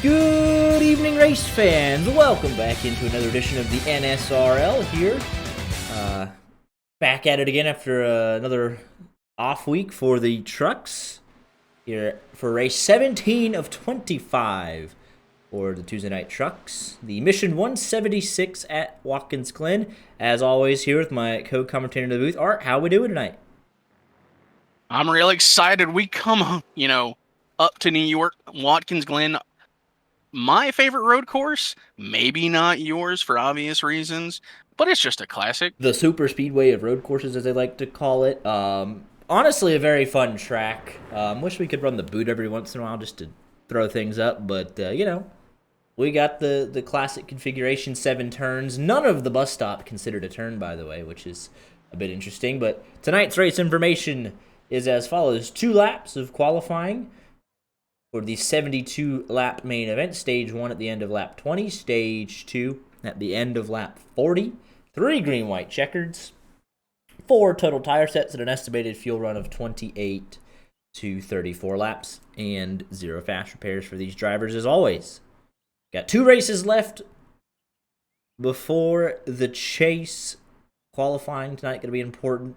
Good evening, race fans. Welcome back into another edition of the NSRL here. Back at it again after another off week for the trucks. Here for race 17 of 25 for the Tuesday night trucks. The Mission 176 at Watkins, Glen. As always, here with my co-commentator in the booth, Art. How we doing tonight? I'm real excited. We come, up to New York, Watkins Glen. My favorite road course, maybe not yours for obvious reasons, but it's just a classic. The super speedway of road courses, as they like to call it. Honestly, a very fun track. Wish we could run the boot every once in a while just to throw things up, but we got the classic configuration, 7 turns. None of the bus stop considered a turn, by the way, which is a bit interesting. But tonight's race information is as follows: 2 laps of qualifying for the 72-lap main event. Stage 1 at the end of lap 20. Stage 2 at the end of lap 40. 3 green-white checkers. 4 total tire sets at an estimated fuel run of 28 to 34 laps. And 0 fast repairs for these drivers as always. Got 2 races left before the chase. Qualifying tonight going to be important.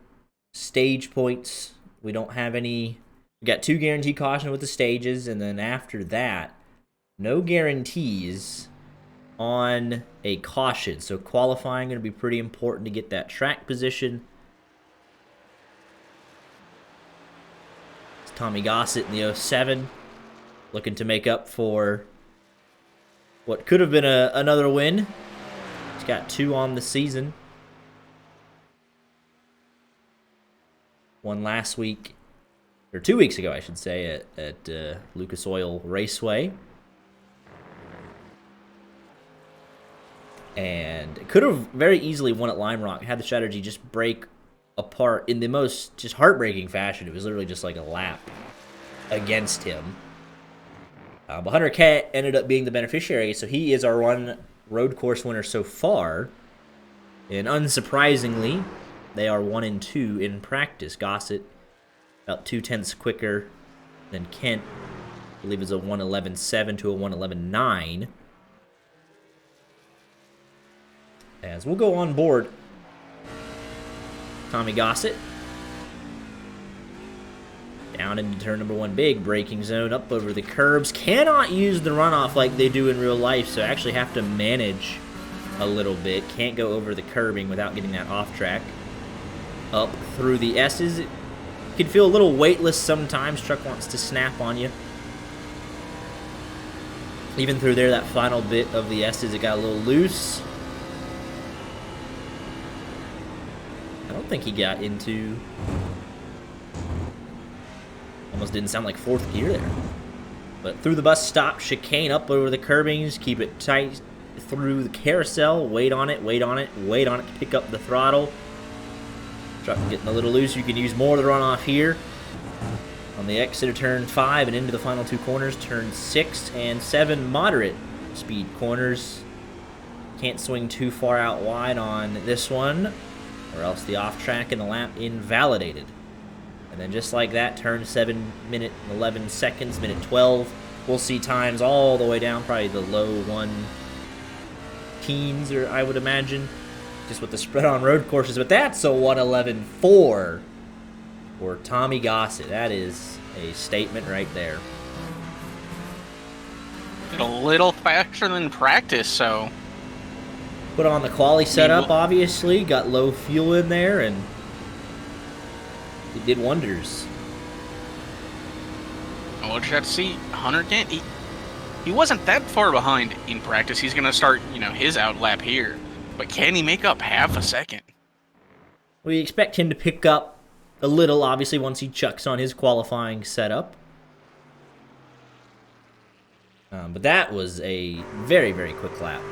Stage points. We don't have any. We got 2 guaranteed caution with the stages, and then after that, no guarantees on a caution. So qualifying going to be pretty important to get that track position. It's Tommy Gossett in the 07, looking to make up for what could have been another win. He's got 2 on the season. One last week. Or 2 weeks ago, I should say, at Lucas Oil Raceway. And could have very easily won at Lime Rock, had the strategy just break apart in the most just heartbreaking fashion. It was literally just like a lap against him. But Hunter Cat ended up being the beneficiary, so he is our one road course winner so far. And unsurprisingly, they are 1 and 2 in practice. Gossett about 0.2 quicker than Kent. I believe it's a 1:11.7 to a 1:11.9. As we'll go on board Tommy Gossett. Down into turn number 1, big braking zone, up over the curbs. Cannot use the runoff like they do in real life, so actually have to manage a little bit. Can't go over the curbing without getting that off track. Up through the S's. You can feel a little weightless sometimes. Truck wants to snap on you. Even through there, that final bit of the S's, it got a little loose. I don't think he got into... Almost didn't sound like 4th gear there. But through the bus stop, chicane up over the curbings. Keep it tight through the carousel. Wait on it, wait on it, wait on it to pick up the throttle. Truck getting a little loose. You can use more of the runoff here. On the exit of turn 5 and into the final 2 corners, turn 6 and 7 moderate speed corners. Can't swing too far out wide on this one, or else the off track and the lap invalidated. And then just like that, turn 7, minute 11 seconds, minute 12. We'll see times all the way down, probably the low 1 teens, or I would imagine. Just with the spread on road courses, but that's a 1:11.4 for Tommy Gossett. That is a statement right there. A little faster than practice, so... Put on the quali setup, obviously. Got low fuel in there, and it did wonders. We'll just have to see. Hunter Kent, he wasn't that far behind in practice. He's going to start, his out lap here. But can he make up half a second? We expect him to pick up a little, obviously, once he chucks on his qualifying setup. But that was a very, very quick lap.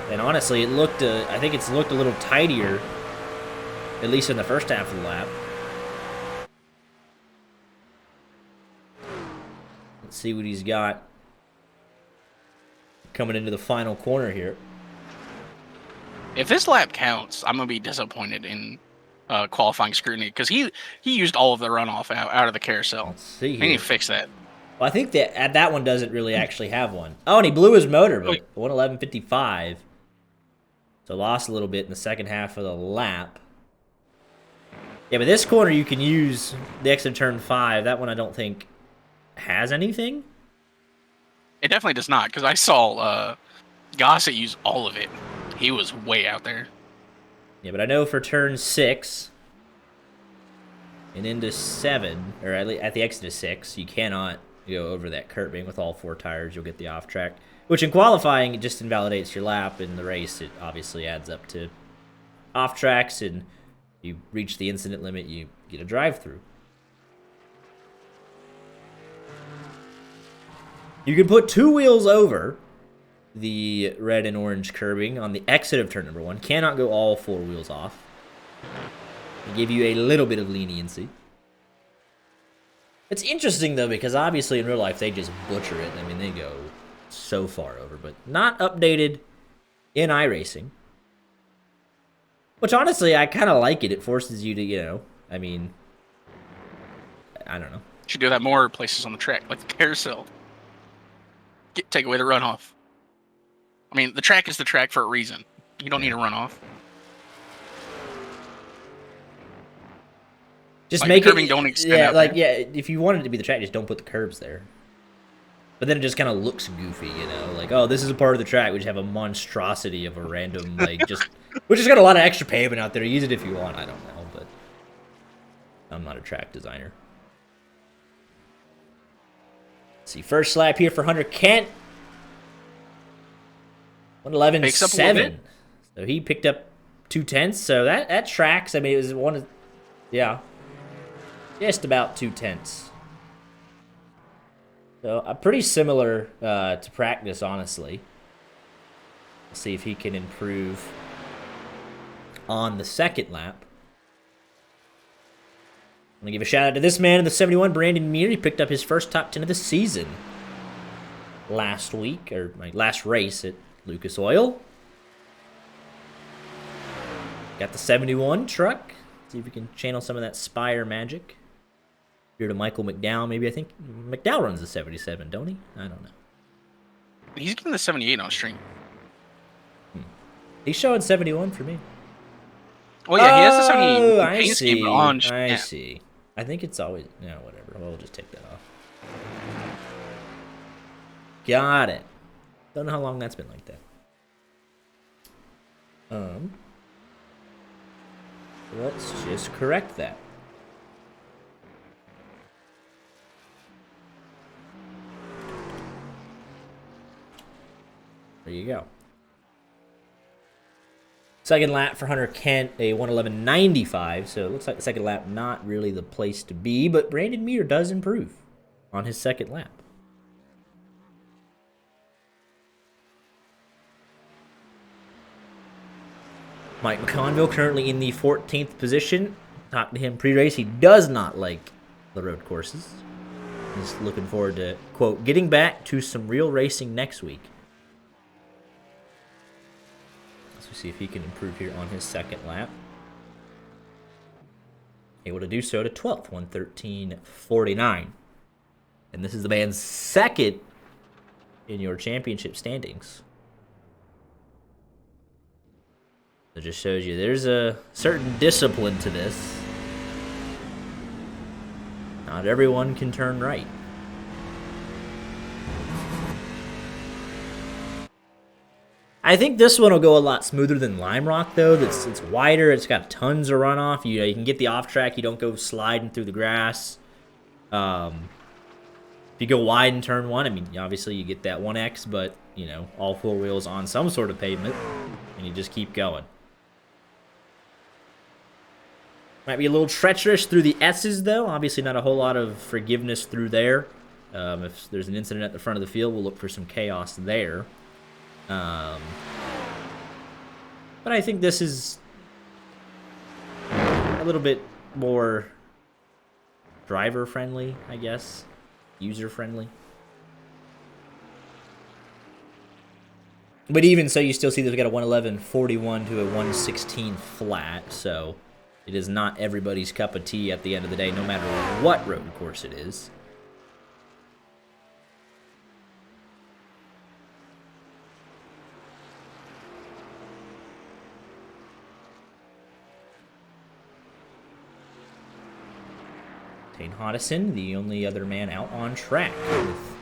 And honestly, I think it's looked a little tidier, at least in the first half of the lap. Let's see what he's got coming into the final corner here. If this lap counts, I'm going to be disappointed in qualifying scrutiny because he used all of the runoff out of the carousel. Let's see here. I need to fix that. Well, I think that one doesn't really actually have one. Oh, and he blew his motor, Oh, but 111.55. So lost a little bit in the second half of the lap. Yeah, but this corner you can use the exit turn 5. That one I don't think has anything. it definitely does not, because I saw Gossett use all of it. He was way out there. Yeah, but I know for turn 6 and into 7, or at the exit of 6, you cannot go over that curbing with all 4 tires. You'll get the off track, which in qualifying it just invalidates your lap. In the race, it obviously adds up to off tracks, and you reach the incident limit, you get a drive through. You can put 2 wheels over the red and orange curbing on the exit of turn number 1. Cannot go all 4 wheels off. They give you a little bit of leniency. It's interesting, though, because obviously in real life they just butcher it. I mean, they go so far over, but not updated in iRacing. Which, honestly, I kind of like it. It forces you to, I mean, I don't know. Should do that more places on the track, like the carousel. Take away the runoff. I mean, the track is the track for a reason. You don't need a runoff. Just like make the curbing it, don't extend out there. if you wanted it to be the track, just don't put the curbs there. But then it just kind of looks goofy, like, oh, this is a part of the track. We just have a monstrosity of a random, like, we just got a lot of extra pavement out there. Use it if you want. I don't know, but I'm not a track designer. Let's see, first lap here for Hunter Kent. 111.7. So he picked up 2/10. So that tracks. I mean, it was just about 2/10. So pretty similar to practice, honestly. Let's see if he can improve on the second lap. I'm going to give a shout out to this man in the 71, Brandon Meir. He picked up his first top 10 of the season last week, or my last race at Lucas Oil. Got the 71 truck. See if we can channel some of that Spire magic. Here to Michael McDowell, maybe. I think McDowell runs the 77, don't he? I don't know. He's getting the 78 on stream. He's showing 71 for me. Oh, yeah, he has the 78. Oh, I see. I think it's always... No, whatever. We'll just take that off. Got it. Don't know how long that's been like that. Let's just correct that. There you go. Second lap for Hunter Kent, a 111.95. So it looks like the second lap not really the place to be, but Brandon Meir does improve on his second lap. Mike McConville currently in the 14th position. Talked to him pre-race. He does not like the road courses. He's looking forward to, quote, getting back to some real racing next week. Let's see if he can improve here on his second lap. Able to do so to 12th, 113.49. And this is the man's second in your championship standings. It just shows you there's a certain discipline to this. Not everyone can turn right. I think this one will go a lot smoother than Lime Rock, though. It's wider. It's got tons of runoff. You can get the off track. You don't go sliding through the grass. If you go wide in turn 1, I mean, obviously you get that 1X, but, all 4 wheels on some sort of pavement, and you just keep going. Might be a little treacherous through the S's, though. Obviously not a whole lot of forgiveness through there. If there's an incident at the front of the field, we'll look for some chaos there. But I think this is a little bit more driver-friendly, I guess. User-friendly. But even so, you still see that we got a 111.41 to a 116 flat, so it is not everybody's cup of tea at the end of the day, no matter what road course it is. Tane Hodison, the only other man out on track with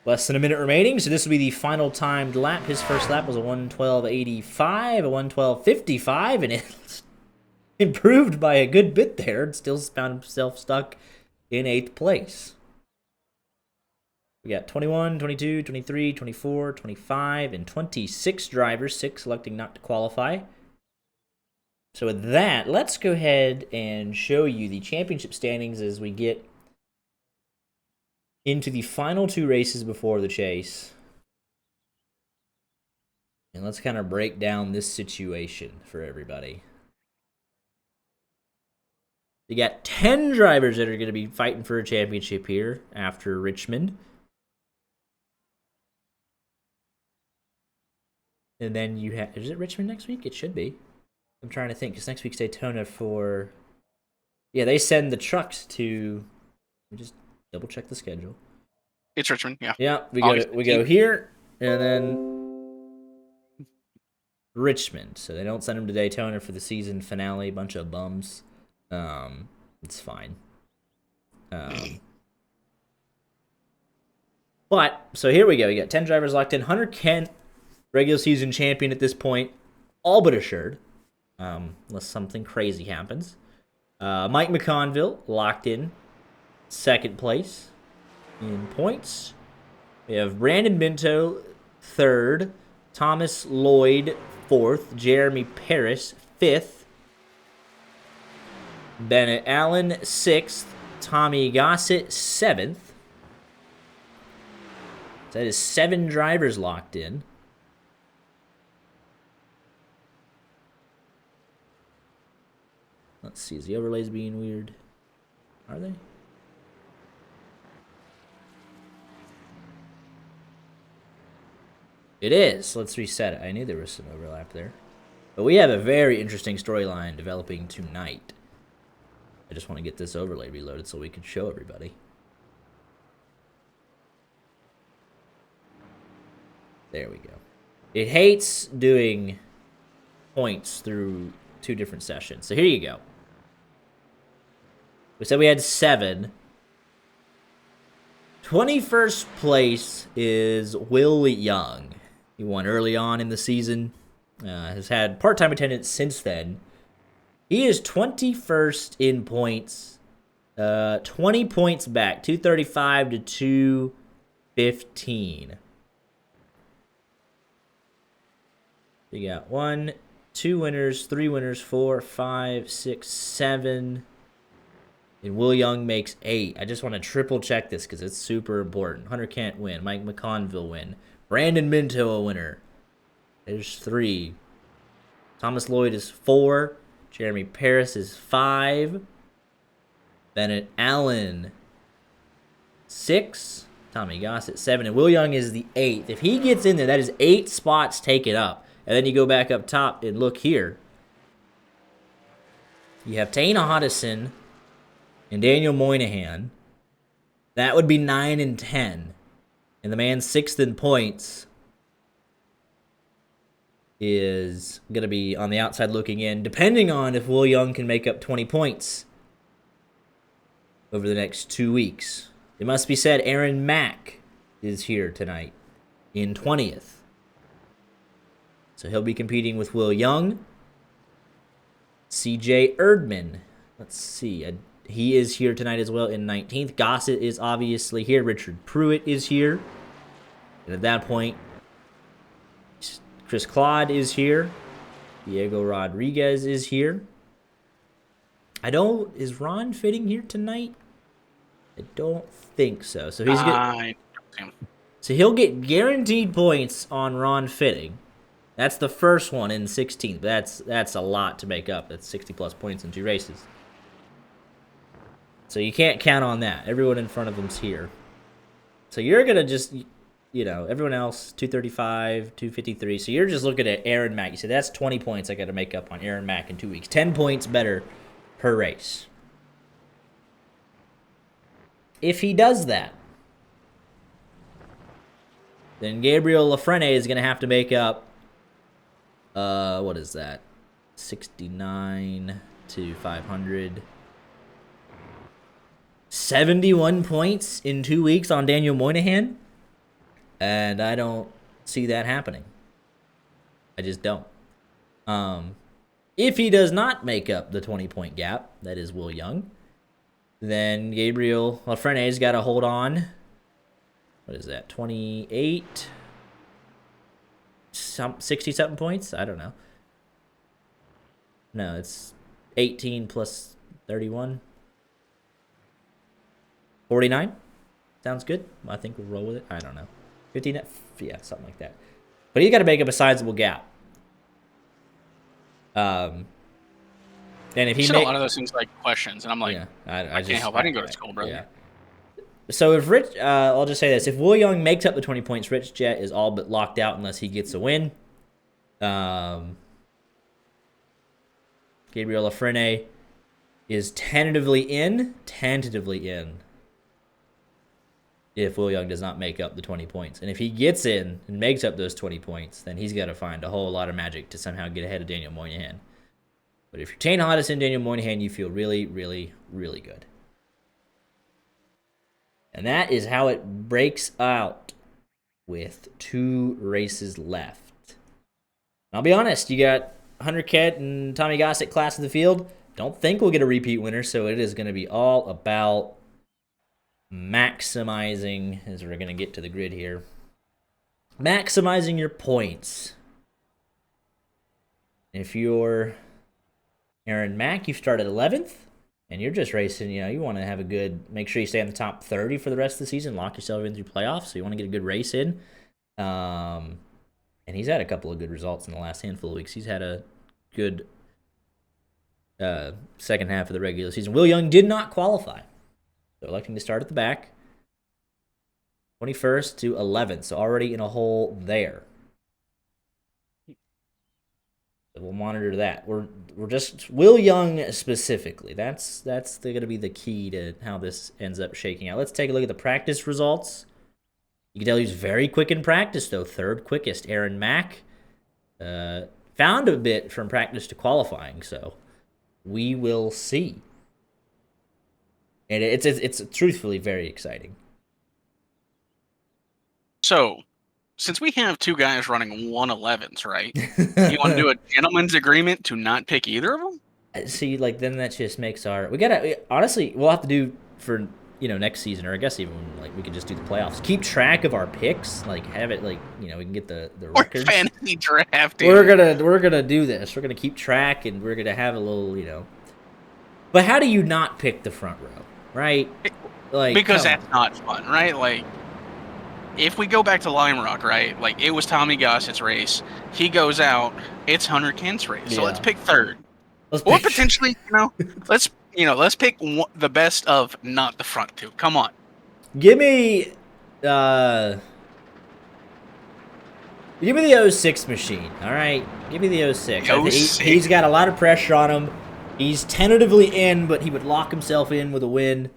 less than a minute remaining. So this will be the final timed lap. His first lap was a 1:12.85, a 1:12.55, and it improved by a good bit there. And still found himself stuck in 8th place. We got 21, 22, 23, 24, 25, and 26 drivers, 6 electing not to qualify. So with that, let's go ahead and show you the championship standings as we get into the final 2 races before the chase. And let's kind of break down this situation for everybody. You got 10 drivers that are going to be fighting for a championship here after Richmond. And then you have... Is it Richmond next week? It should be. I'm trying to think, because next week's Daytona for... Yeah, they send the trucks to... Let me just double-check the schedule. It's Richmond, yeah. Yeah, we go here, and then Richmond. So they don't send them to Daytona for the season finale. Bunch of bums. It's fine. But, so here we go. We got 10 drivers locked in. Hunter Kent, regular season champion at this point, all but assured. Unless something crazy happens. Mike McConville, locked in, 2nd place in points. We have Brandon Minto, 3rd. Thomas Lloyd, 4th. Jeremy Paris, 5th. Bennett Allen, 6th. Tommy Gossett, 7th. That is 7 drivers locked in. Let's see, is the overlays being weird? Are they? It is. Let's reset it. I knew there was some overlap there. But we have a very interesting storyline developing tonight. I just want to get this overlay reloaded so we can show everybody. There we go. It hates doing points through 2 different sessions. So here you go. We said we had 7. 21st place is Will Young. He won early on in the season. Has had part-time attendance since then. He is 21st in points. 20 points back. 235 to 215. You got 1, 2 winners, 3 winners, 4, 5, 6, 7. And Will Young makes 8. I just want to triple check this because it's super important. Hunter Kent win. Mike McConville win. Brandon Minto a winner. There's 3. Thomas Lloyd is 4. Jeremy Paris is 5. Bennett Allen 6. Tommy Gossett 7. And Will Young is the 8th. If he gets in there, that is 8 spots taken up. And then you go back up top and look here. You have Tane Hodison and Daniel Moynihan. That would be 9 and 10. And the man 6th in points is going to be on the outside looking in, depending on if Will Young can make up 20 points over the next 2 weeks. It must be said, Aaron Mack is here tonight in 20th. So he'll be competing with Will Young. CJ Erdman. Let's see. He is here tonight as well in 19th. Gossett is obviously here. Richard Pruitt is here. And at that point, Chris Claude is here. Diego Rodriguez is here. Is Ron Fitting here tonight? I don't think so. So he'll get guaranteed points on Ron Fitting. That's the first one in 16th. That's a lot to make up. That's 60 plus points in 2 races. So you can't count on that. Everyone in front of him's here. So you're going to just, everyone else, 235, 253. So you're just looking at Aaron Mack. You say, that's 20 points I got to make up on Aaron Mack in 2 weeks. 10 points better per race. If he does that, then Gabriel Lafrene is going to have to make up, what is that? 69 to 500. 71 points in 2 weeks on Daniel Moynihan, and I don't see that happening. I just don't. If he does not make up the 20-point gap, that is Will Young, then Gabriel Lafrene's got to hold on. What is that, 28? 60-something points? I don't know. No, it's 18 plus 31. 49? Sounds good. I think we'll roll with it. I don't know. 15? Yeah, something like that. But he's got to make up a sizable gap. And if he said a lot of those things like questions, and I'm like, yeah, I can't help. I didn't go to school, brother. Yeah. So if Rich, I'll just say this: if Will Young makes up the 20 points, Rich Jet is all but locked out unless he gets a win. Gabriel Lafrene is tentatively in. If Will Young does not make up the 20 points. And if he gets in and makes up those 20 points, then he's got to find a whole lot of magic to somehow get ahead of Daniel Moynihan. But if you're Tane Hodges and Daniel Moynihan, you feel really, really, really good. And that is how it breaks out with 2 races left. And I'll be honest, you got Hunter Kett and Tommy Gossett class of the field. Don't think we'll get a repeat winner, so it is going to be all about maximizing, as we're going to get to the grid here, maximizing your points. If you're Aaron Mack, you start at 11th, and you're just racing, you want to have a good, make sure you stay in the top 30 for the rest of the season, lock yourself in through playoffs, so you want to get a good race in. And he's had a couple of good results in the last handful of weeks. He's had a good second half of the regular season. Will Young did not qualify. So electing to start at the back, 21st to 11th, so already in a hole there. So we'll monitor that. We're just Will Young specifically. That's going to be the key to how this ends up shaking out. Let's take a look at the practice results. You can tell he's very quick in practice, though. 3rd quickest. Aaron Mack found a bit from practice to qualifying, so we will see. And it's truthfully very exciting. So, since we have 2 guys running 111s, right? You want to do a gentleman's agreement to not pick either of them? See, then that just makes honestly, we'll have to do for next season, or I guess even we could just do the playoffs. Keep track of our picks, have it we can get the records. Or fantasy drafting. We're gonna do this. We're gonna keep track, and we're gonna have a little But how do you not pick the front row? Right? Because that's not fun, right? If we go back to Lime Rock, right? It was Tommy Gossett's race. He goes out. It's Hunter Kent's race. Yeah. So let's pick 3rd. Or potentially, let's pick the best of not the front 2. Come on. Give me the 06 machine. All right, give me the 06. He's got a lot of pressure on him. He's tentatively in, but he would lock himself in with a win.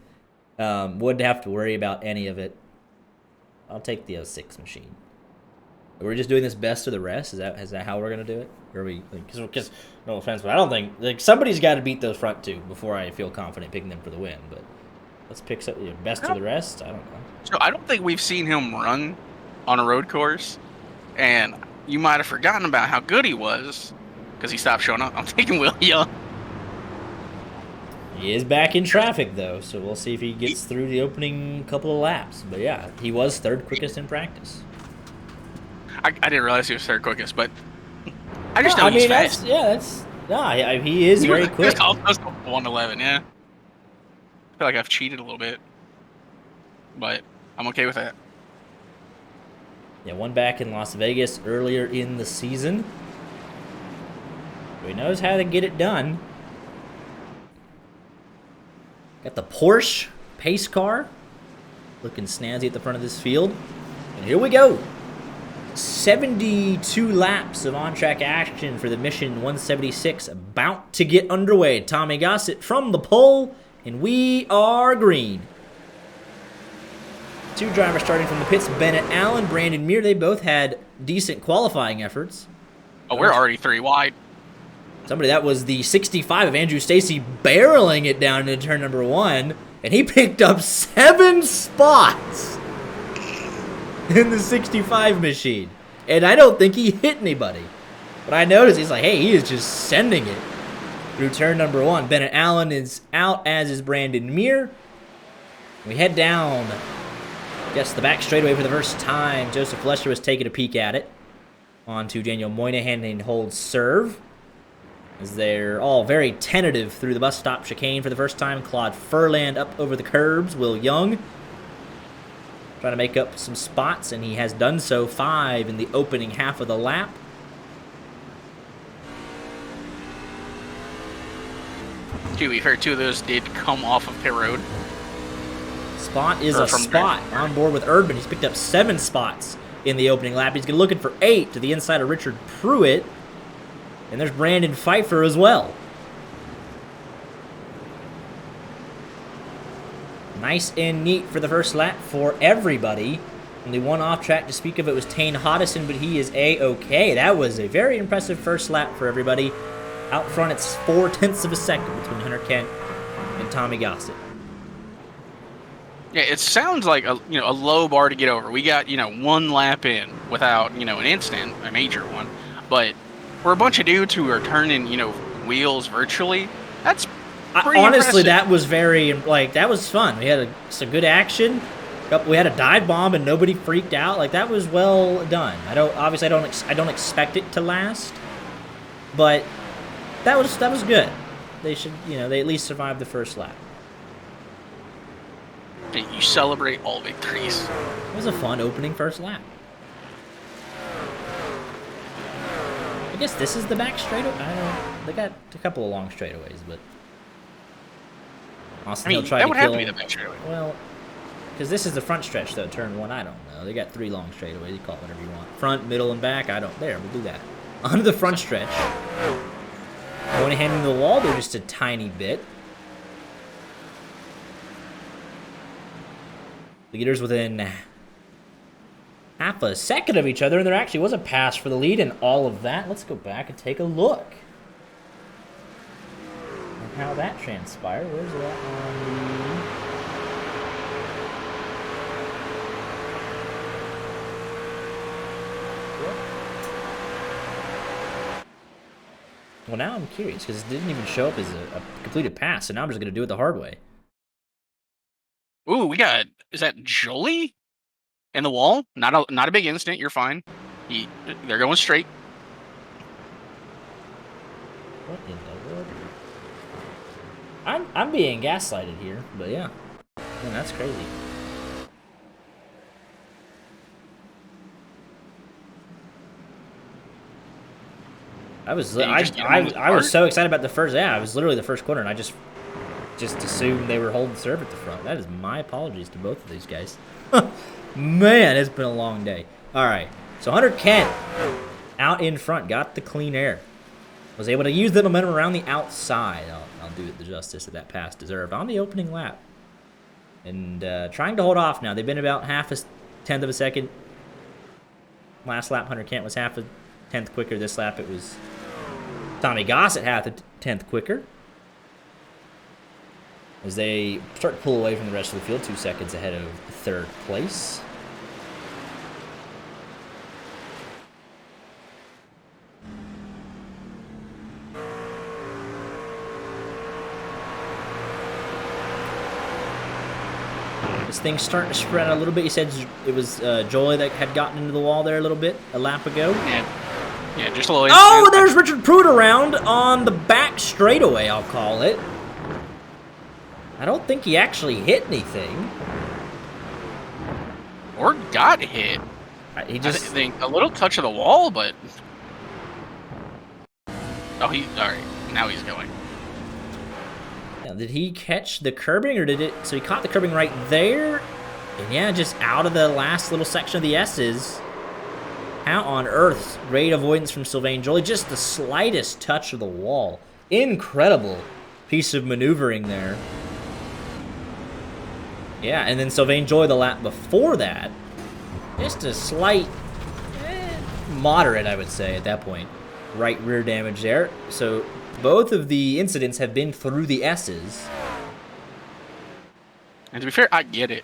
Wouldn't have to worry about any of it. I'll take the 06 machine. We're just doing this best of the rest? Is that how we're going to do it? Or are we, because no offense, but I don't think, somebody's got to beat those front 2 before I feel confident picking them for the win. But let's pick best of the rest? I don't know. So I don't think we've seen him run on a road course. And you might have forgotten about how good he was because he stopped showing up. I'm taking Will Young. He is back in traffic, though, so we'll see if he gets through the opening couple of laps. But, yeah, he was 3rd quickest in practice. I didn't realize he was 3rd quickest, but I just know he's fast. He is very quick. It's almost 111, yeah. I feel like I've cheated a little bit, but I'm okay with that. Yeah, one back in Las Vegas earlier in the season. So he knows how to get it done. Got the Porsche pace car. Looking snazzy at the front of this field. And here we go. 72 laps of on-track action for the Mission 176. About to get underway. Tommy Gossett from the pole. And we are green. 2 drivers starting from the pits. Bennett Allen, Brandon Muir. They both had decent qualifying efforts. Oh, we're already 3 wide. That was the 65 of Andrew Stacy barreling it down into turn number 1. And he picked up 7 spots in the 65 machine. And I don't think he hit anybody. But I noticed he's like, hey, he is just sending it through turn number 1. Bennett Allen is out, as is Brandon Muir. We head down, I guess, the back straightaway for the first time. Joseph Lesher was taking a peek at it. On to Daniel Moynihan and holds serve. As they're all very tentative through the bus stop chicane for the first time. Claude Furland up over the curbs. Will Young trying to make up some spots, and he has done so. 5 in the opening half of the lap. To be fair, 2 of those did come off of pit road. Spot is a spot. On board with Erdman. He's picked up 7 spots in the opening lap. He's looking for 8 to the inside of Richard Pruitt. And there's Brandon Pfeiffer as well. Nice and neat for the first lap for everybody. Only one off track to speak of. It was Tane Hodison, but he is A-OK. That was a very impressive first lap for everybody. Out front, it's 0.4 of a second between Hunter Kent and Tommy Gossett. Yeah, it sounds like a low bar to get over. We got 1 lap in without an incident, a major one, but for a bunch of dudes who are turning wheels virtually, that's pretty honestly impressive. That was very that was fun. We had some good action. We had a dive bomb and nobody freaked out. That was well done. I don't expect it to last, but that was good. They should they at least survived the first lap. You celebrate all victories. It was a fun opening first lap. I guess this is the back straightaway. They got a couple of long straightaways, but Austin Hill tried that to would kill. have to be the back straightaway. Well, because this is the front stretch though. Turn 1, I don't know. They got 3 long straightaways. You call it whatever you want. Front, middle, and back. I don't. There, we'll do that. Onto the front stretch. Going to hand into the wall. They're just a tiny bit. Leaders within half a second of each other, and there actually was a pass for the lead and all of that. Let's go back and take a look at how that transpired. Where's that on the... Well, now I'm curious, because it didn't even show up as a completed pass, so now I'm just going to do it the hard way. Ooh, we got... Is that Jolie? In the wall? Not a big incident. You're fine. They're going straight. What in the world? I'm being gaslighted here, but yeah. Man, that's crazy. I was so excited about the first. Yeah, I was literally the first corner, and I just assumed they were holding serve at the front. That is my apologies to both of these guys. Man, it's been a long day. All right, so Hunter Kent out in front, got the clean air. Was able to use the momentum around the outside. I'll do it the justice that that pass deserved on the opening lap. And trying to hold off now. They've been about 0.5 of a second. Last lap, Hunter Kent was 0.5 quicker. This lap, it was Tommy Gossett 0.5 quicker. As they start to pull away from the rest of the field, 2 seconds ahead of third place. This thing's starting to spread out a little bit. You said it was Jolie that had gotten into the wall there a little bit, a lap ago. Yeah, just a little. Oh, there's Richard Pruitt around on the back straightaway, I'll call it. I don't think he actually hit anything. Or got hit. He just... I think a little touch of the wall, but... Oh, alright. Now he's going. Now, did he catch the curbing, or did it... So he caught the curbing right there. And yeah, just out of the last little section of the S's. How on earth? Great avoidance from Sylvain Joly. Just the slightest touch of the wall. Incredible piece of maneuvering there. Yeah, and then Sylvain Joly the lap before that. Just a slight, moderate, I would say, at that point. Right rear damage there. So both of the incidents have been through the S's. And to be fair, I get it.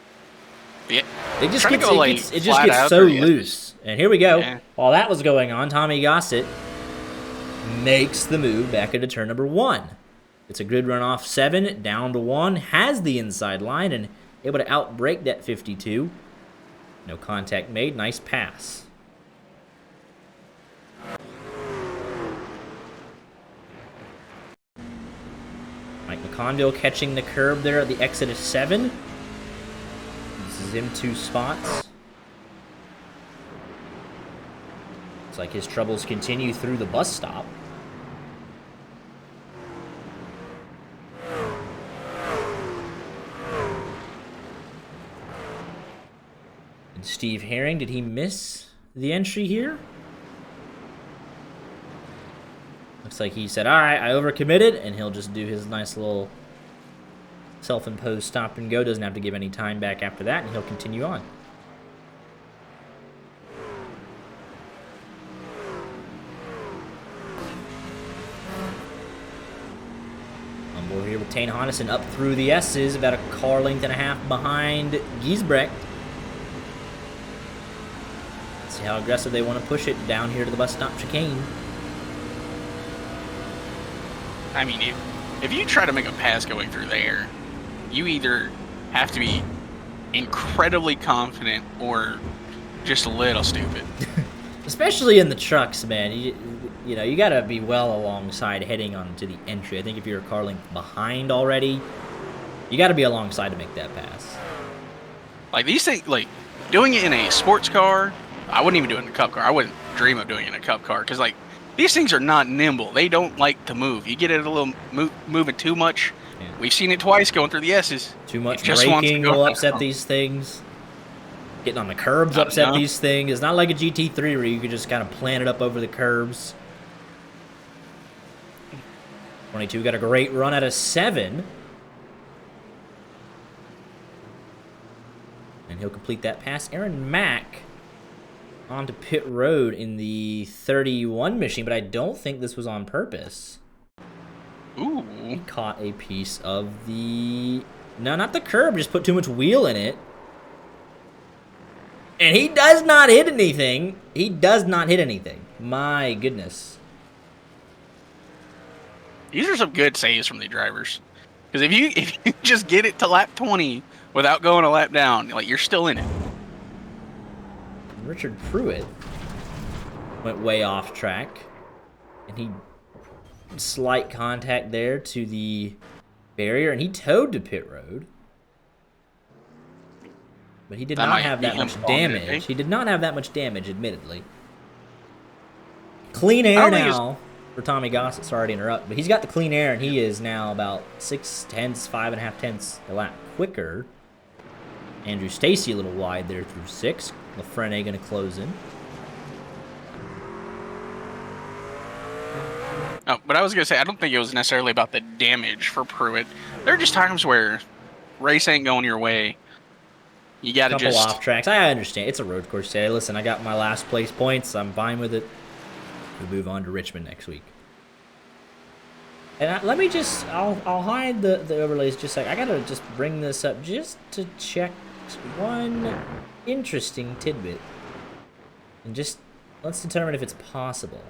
Yeah. It just Trying to gets, go, it like, gets, it just flat gets out so there, yeah. loose. And here we go. Yeah. While that was going on, Tommy Gossett makes the move back into turn number 1. It's a good run off 7, down to 1, has the inside line, and able to outbrake that 52. No contact made. Nice pass. Mike McConville catching the curb there at the exit of 7. This is him 2 spots. Looks like his troubles continue through the bus stop. And Steve Herring, did he miss the entry here? Looks like he said, all right, I overcommitted, and he'll just do his nice little self-imposed stop and go. Doesn't have to give any time back after that, and he'll continue on. On board here with Tane Honnison up through the S's, about a car length and a half behind Giesbrecht. See how aggressive they want to push it down here to the bus stop chicane. I mean, if you try to make a pass going through there, you either have to be incredibly confident or just a little stupid. Especially in the trucks, man. You know, you got to be well alongside heading onto the entry. I think if you're a car length behind already, you got to be alongside to make that pass. Like, these things, like, doing it in a sports car, I wouldn't even do it in a cup car. I wouldn't dream of doing it in a cup car because, like, these things are not nimble. They don't like to move. You get it a little moving too much. Yeah. We've seen it twice going through the S's. Too much braking will upset these things. Getting on the curbs upset these things. It's not like a GT3 where you can just kind of plant it up over the curbs. 22 got a great run out of 7. And he'll complete that pass. Aaron Mack onto pit road in the 31 machine, but I don't think this was on purpose. Ooh. He caught a piece of the... No, not the curb. Just put too much wheel in it. And he does not hit anything. He does not hit anything. My goodness. These are some good saves from the drivers. Because if you just get it to lap 20 without going a lap down, like, you're still in it. Richard Pruitt went way off track, and he slight contact there to the barrier, and he towed to pit road. But he did not have that much damage. He did not have that much damage, admittedly. Clean air now for Tommy Gossett. Sorry to interrupt, but he's got the clean air, and he is now about 5.5 tenths a lap quicker. Andrew Stacy a little wide there through 6. Lafrene going to close in. Oh, but I was going to say, I don't think it was necessarily about the damage for Pruitt. There are just times where race ain't going your way. You got to just... Couple off tracks. I understand. It's a road course today. Listen, I got my last place points. I'm fine with it. We'll move on to Richmond next week. And let me just... I'll hide the overlays just a sec. I got to just bring this up just to check one interesting tidbit. And just... Let's determine if it's possible.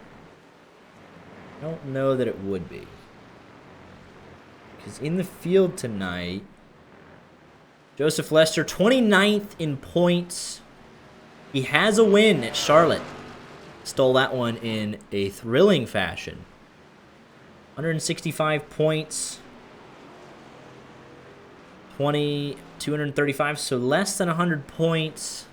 I don't know that it would be. Because in the field tonight... Joseph Lester, 29th in points. He has a win at Charlotte. Stole that one in a thrilling fashion. 165 points. 235, so less than 100 points.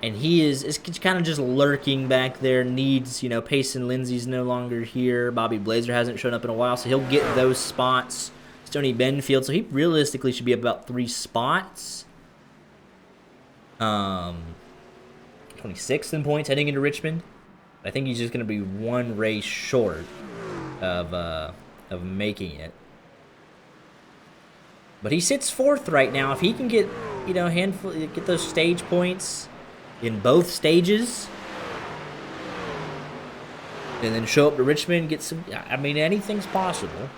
And he is kind of just lurking back there. Needs, Payson Lindsay's no longer here. Bobby Blazer hasn't shown up in a while, so he'll get those spots. Stoney Benfield, so he realistically should be about 3 spots. 26th in points heading into Richmond. I think he's just going to be 1 race short of making it. But he sits 4th right now. If he can get, get those stage points in both stages, and then show up to Richmond, get some. I mean, anything's possible.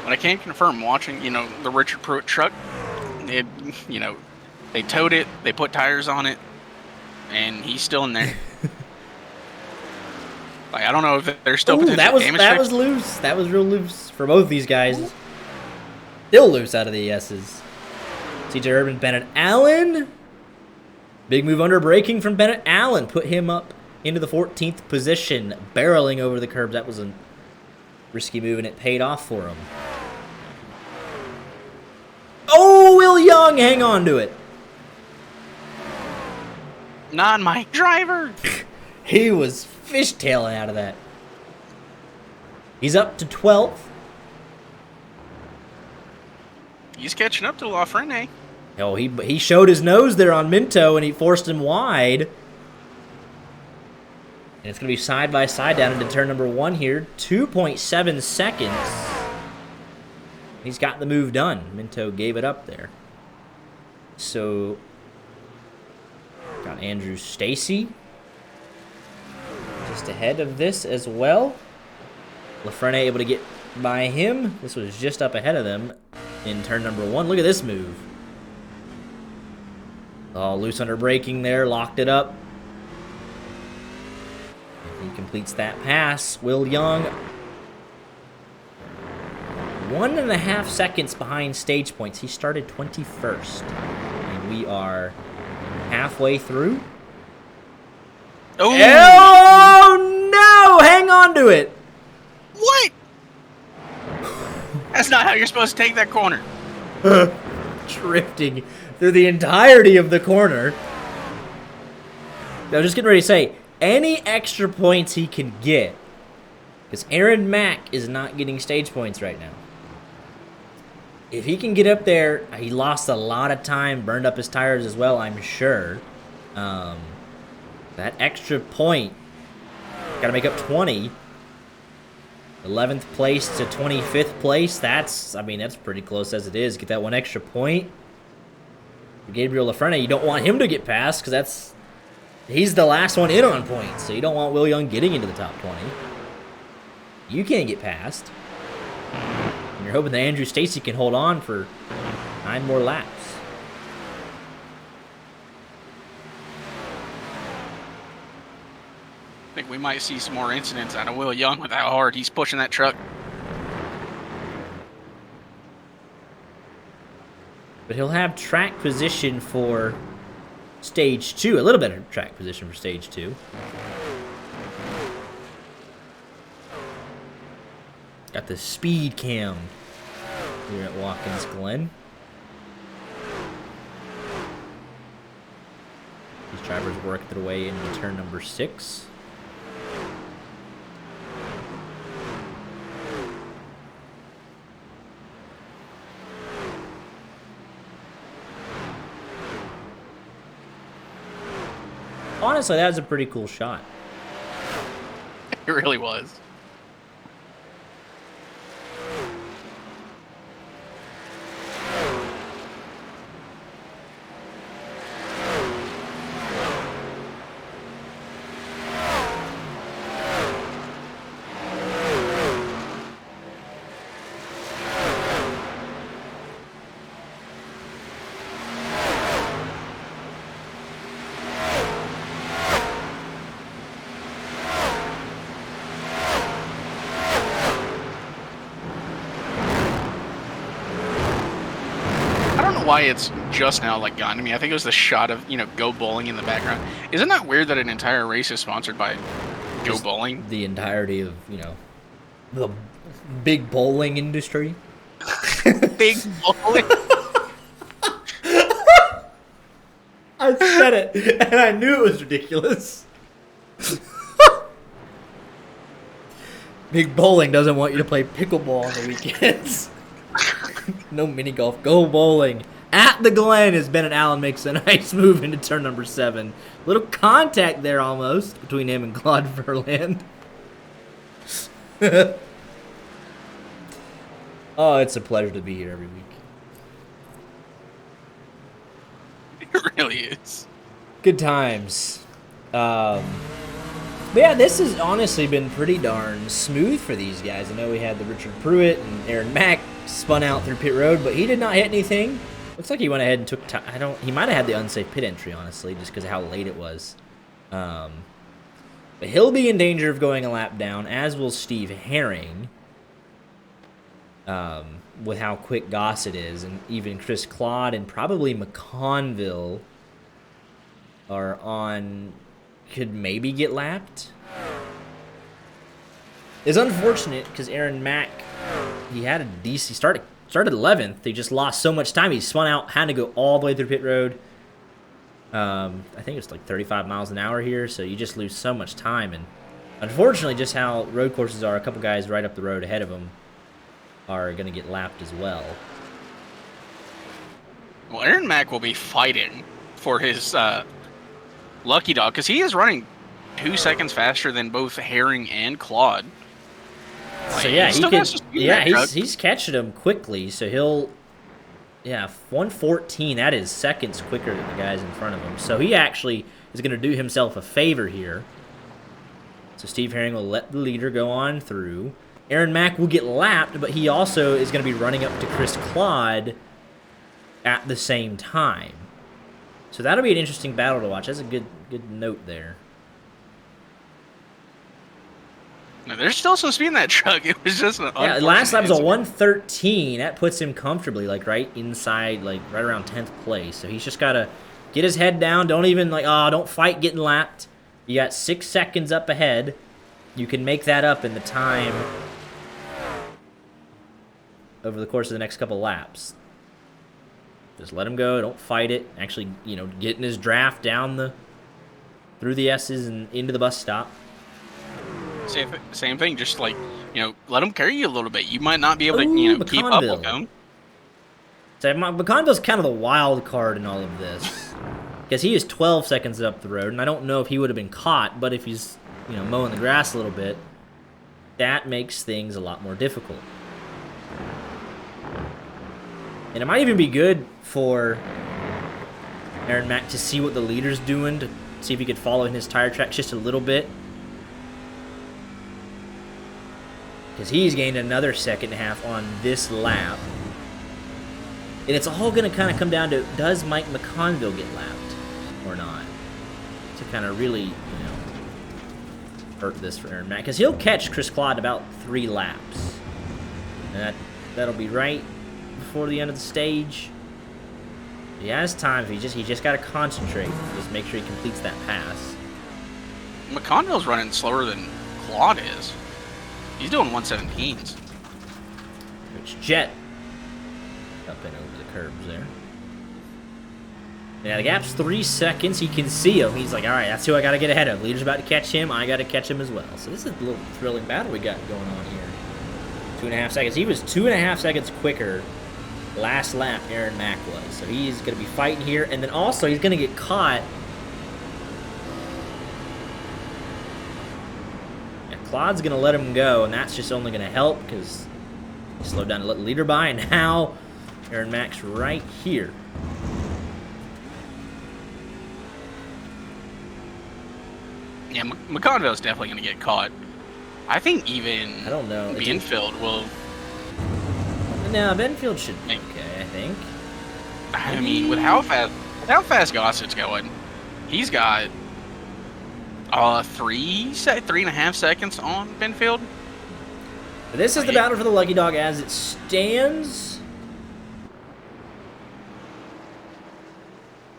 But I can confirm, watching, the Richard Pruitt truck, it, they towed it, they put tires on it, and he's still in there. Like, I don't know if there's still potential damage. That was loose. That was real loose for both these guys. Ooh. Still loose out of the S's. CJ Urban, Bennett Allen. Big move under braking from Bennett Allen. Put him up into the 14th position, barreling over the curbs. That was a risky move, and it paid off for him. Oh, Will Young, hang on to it. Non-Mike driver. He was fishtailing out of that. He's up to 12th. He's catching up to LaFrenne. Oh, he showed his nose there on Minto, and he forced him wide. And it's going to be side by side down into turn number 1 here. 2.7 seconds. He's got the move done. Minto gave it up there. So, got Andrew Stacy just ahead of this as well. LaFrenne able to get by him. This was just up ahead of them in turn number 1. Look at this move. Oh, loose under braking there. Locked it up. He completes that pass. Will Young, 1.5 seconds behind stage points. He started 21st. And we are halfway through. Oh no! Hang on to it. What? That's not how you're supposed to take that corner. Drifting through the entirety of the corner. I was just getting ready to say, any extra points he can get, because Aaron Mack is not getting stage points right now. If he can get up there, he lost a lot of time, burned up his tires as well, I'm sure. That extra point, got to make up 20. 11th place to 25th place, that's pretty close as it is. Get that one extra point. Gabriel LaFrenne, you don't want him to get past, because he's the last one in on points, so you don't want Will Young getting into the top 20. You can't get past. And you're hoping that Andrew Stacy can hold on for 9 more laps. I think we might see some more incidents out of Will Young with how hard he's pushing that truck. But he'll have track position for stage 2. A little bit of track position for stage 2. Got the speed cam here at Watkins Glen. These drivers work their way into turn number 6. Honestly, that was a pretty cool shot. It really was. Why it's just now gotten to me. I think it was the shot of Go Bowling in the background. Isn't that weird that an entire race is sponsored by Go Bowling? The entirety of the big bowling industry. Big bowling. I said it, and I knew it was ridiculous. Big bowling doesn't want you to play pickleball on the weekends. No mini golf. Go bowling. At the Glen as Bennett Allen makes a nice move into turn number 7. Little contact there almost between him and Claude Verland. Oh, it's a pleasure to be here every week. It really is. Good times. But yeah, this has honestly been pretty darn smooth for these guys. I know we had the Richard Pruitt and Aaron Mack spun out through pit road, but he did not hit anything. Looks like he went ahead and took time. He might have had the unsafe pit entry, honestly, just because of how late it was. But he'll be in danger of going a lap down, as will Steve Herring. With how quick Gossett is, and even Chris Claude and probably McConville are on, could maybe get lapped. It's unfortunate because Aaron Mack, he had a decent started 11th. He just lost so much time. He spun out, had to go all the way through pit road. I think it's like 35 miles an hour here, so you just lose so much time. And unfortunately, just how road courses are, a couple guys right up the road ahead of him are going to get lapped as well. Well, Aaron Mack will be fighting for his lucky dog because he is running 2 seconds faster than both Herring and Claude. Like, so yeah, he's catching him quickly. So he'll 114. That is seconds quicker than the guys in front of him. So he actually is going to do himself a favor here. So Steve Herring will let the leader go on through. Aaron Mack will get lapped, but he also is going to be running up to Chris Claude at the same time. So that'll be an interesting battle to watch. That's a good note there. Now, there's still some speed in that truck. It was just last lap was a 113. That puts him comfortably, like right inside, like right around 10th place. So he's just got to get his head down. Don't even don't fight getting lapped. You got 6 seconds up ahead. You can make that up in the time over the course of the next couple laps. Just let him go. Don't fight it. Actually, getting his draft down through the S's and into the bus stop. Same thing. Just let him carry you a little bit. You might not be able to, keep up with him. So McConville's kind of the wild card in all of this because he is 12 seconds up the road, and I don't know if he would have been caught, but if he's mowing the grass a little bit, that makes things a lot more difficult. And it might even be good for Aaron Mack to see what the leader's doing, to see if he could follow in his tire tracks just a little bit. Because he's gained another second and a half on this lap. And it's all going to kind of come down to, does Mike McConville get lapped or not? To kind of really, hurt this for Aaron Mack. Because he'll catch Chris Claude about 3 laps. And that'll be right before the end of the stage. He has time. He just got to concentrate. Just make sure he completes that pass. McConville's running slower than Claude is. He's doing 117s. Which Jet up and over the curbs there. Yeah, the gap's 3 seconds. He can see him. He's like, all right, that's who I got to get ahead of. Leader's about to catch him. I got to catch him as well. So this is a little thrilling battle we got going on here. 2.5 seconds. He was 2.5 seconds quicker last lap, Aaron Mack was. So he's going to be fighting here. And then also, he's going to get caught. Yeah, Claude's going to let him go, and that's just only going to help because he slowed down to let the leader by. And now, Aaron Mack's right here. Yeah, McConville's definitely going to get caught. I think even I don't know. Benfield will. No, Benfield should be okay, I think. I mean, with how fast Gossett's going, he's got 3.5 seconds on Benfield. This is the battle for the Lucky Dog as it stands.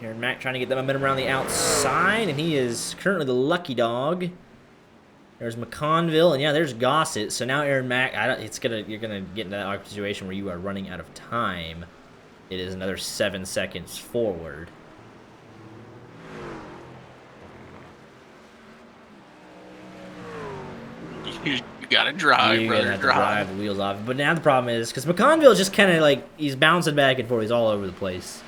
Aaron Mack trying to get the momentum around the outside, and he is currently the Lucky Dog. There's McConville, and yeah, there's Gossett. So now Aaron Mack, you're gonna get into that awkward situation where you are running out of time. It is another 7 seconds forward. You gotta drive, you brother. have to drive the wheels off. But now the problem is because McConville is just kind of like he's bouncing back and forth. He's all over the place.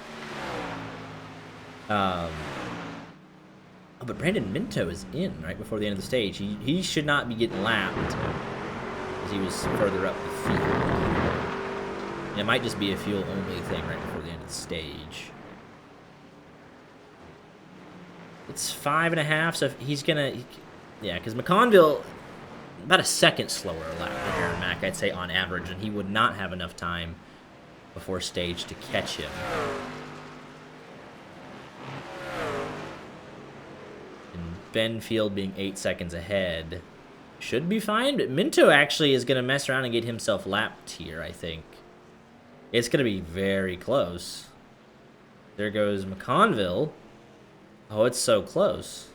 But Brandon Minto is in right before the end of the stage. He should not be getting lapped because he was further up the field. And it might just be a fuel-only thing right before the end of the stage. It's 5.5, so he's gonna... Yeah, because McConville... about a second slower lap than Aaron Mack, I'd say, on average, and he would not have enough time before stage to catch him. And Benfield being 8 seconds ahead should be fine, but Minto actually is going to mess around and get himself lapped here, I think. It's going to be very close. There goes McConville. Oh, it's so close.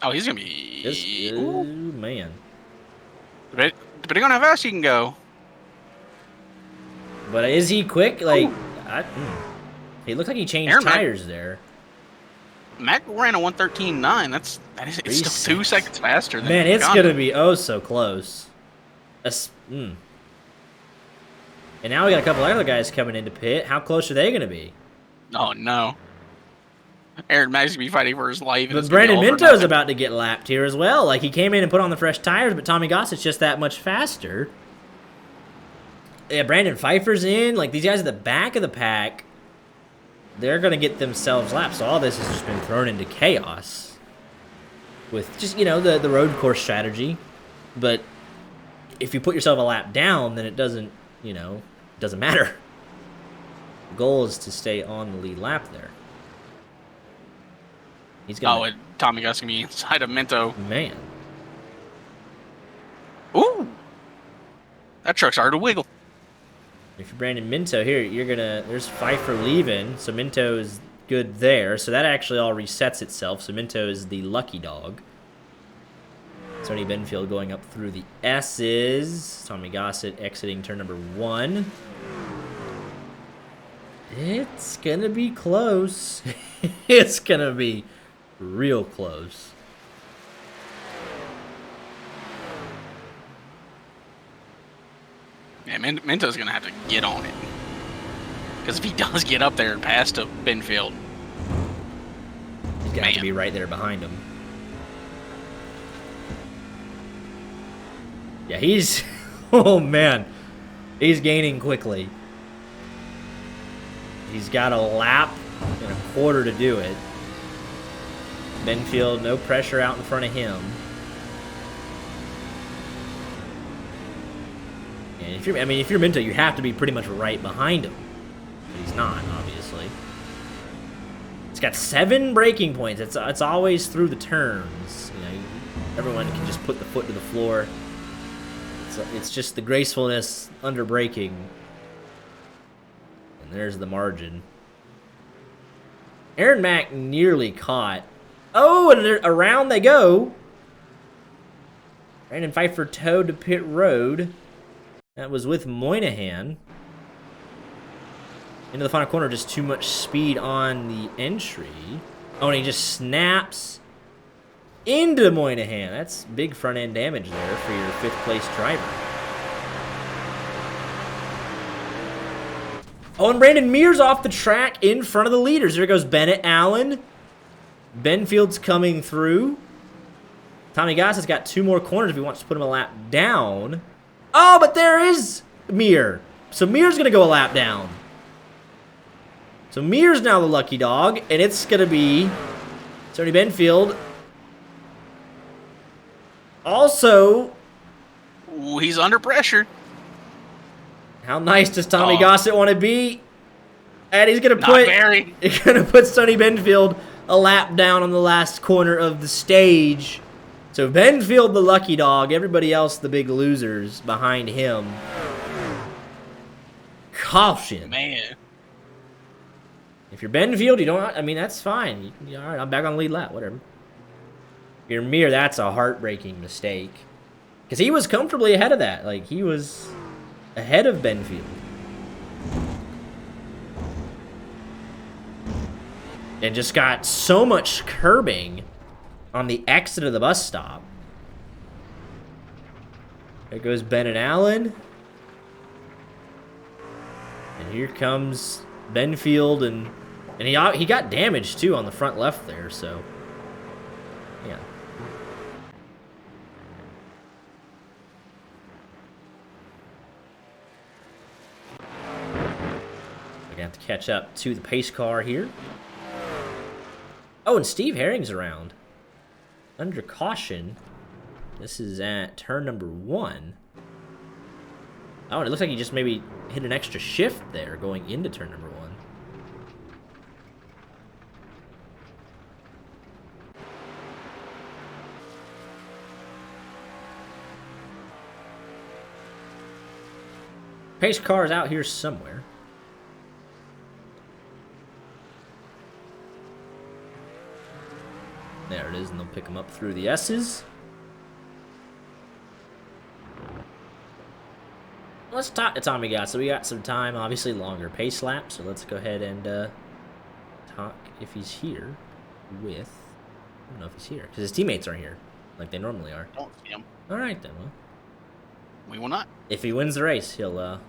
Oh, he's going to be... Oh, man. Depending on how fast he can go. But is he quick? Like, he looked like he changed Aaron tires there. Mac ran a 113.9. It's still 2 seconds faster than Man, it's Ghana. going to be oh so close. And now we got a couple other guys coming into pit. How close are they going to be? Oh, no. Aaron Mack's going to be fighting for his life. But Brandon Minto's about to get lapped here as well. Like, he came in and put on the fresh tires, but Tommy Gossett's just that much faster. Yeah, Brandon Pfeiffer's in. Like, these guys at the back of the pack, they're going to get themselves lapped. So all this has just been thrown into chaos with just, you know, the road course strategy. But if you put yourself a lap down, then it doesn't, you know, it doesn't matter. The goal is to stay on the lead lap there. He's gonna... Oh, and Tommy Gust's going to be inside of Minto. Man. Ooh. That truck started to wiggle. If you're Brandon Minto here, you're going to... There's Pfeiffer leaving, so Minto is good there. So that actually all resets itself. So Minto is the lucky dog. Sonny Benfield going up through the S's. Tommy Gossett exiting turn number 1. It's going to be close. It's going to be real close. Yeah, Minto's going to have to get on it. Because if he does get up there and pass to Benfield, he's going to have to be right there behind him. Yeah, he's... Oh, man. He's gaining quickly. He's got a lap and a quarter to do it. Benfield, no pressure out in front of him. And if you're Minto, you have to be pretty much right behind him. But he's not, obviously. It's got 7 braking points. It's always through the turns. You know, everyone can just put the foot to the floor. It's just the gracefulness under braking. And there's the margin. Aaron Mack nearly caught. Oh, and around they go. Brandon Pfeiffer towed to pit road. That was with Moynihan. Into the final corner, just too much speed on the entry. Oh, and he just snaps into Moynihan. That's big front end damage there for your 5th place driver. Oh, and Brandon Mears off the track in front of the leaders. There goes Bennett Allen. Benfield's coming through. Tommy Gossett's got 2 more corners if he wants to put him a lap down. Oh, but there is Mears. So Mears going to go a lap down. So Mears now the lucky dog, and it's going to be Sonny Benfield. Also... Ooh, he's under pressure. How nice does Tommy Gossett want to be? And he's going to put Sonny Benfield a lap down on the last corner of the stage. So Benfield the lucky dog, everybody else the big losers behind him. Caution. Man. If you're Benfield, you don't... I mean, that's fine. All right, I'm back on the lead lap, whatever. If you're Mir, that's a heartbreaking mistake. Because he was comfortably ahead of that. Like, he was ahead of Benfield. And just got so much curbing on the exit of the bus stop. There goes Bennett Allen. And here comes Benfield, and he got damaged too on the front left there, so yeah. We're gonna have to catch up to the pace car here. Oh, and Steve Herring's around. under caution. This is at turn number 1. Oh, and it looks like he just maybe hit an extra shift there going into turn number 1. Pace car is out here somewhere. There it is, and they'll pick him up through the S's. Let's talk to Tommy guys. So we got some time, obviously longer pace lap. So let's go ahead and talk if he's here with. I don't know if he's here because his teammates aren't here like they normally are. Don't see him. All right then. Well, We will not. if he wins the race, he'll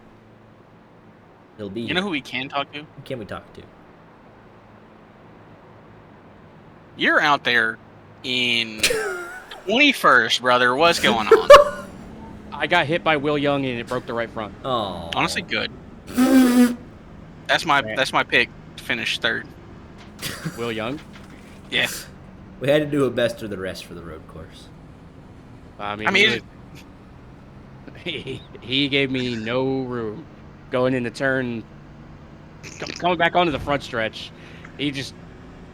be. You know who we can talk to? Who can we talk to? You're out there in 21st, brother. What's going on? I got hit by Will Young and it broke the right front. Oh. Honestly, good. That's my pick to finish 3rd. Will Young? Yeah. We had to do a best of the rest for the road course. I mean he gave me no room going into turn. Coming back onto the front stretch, he just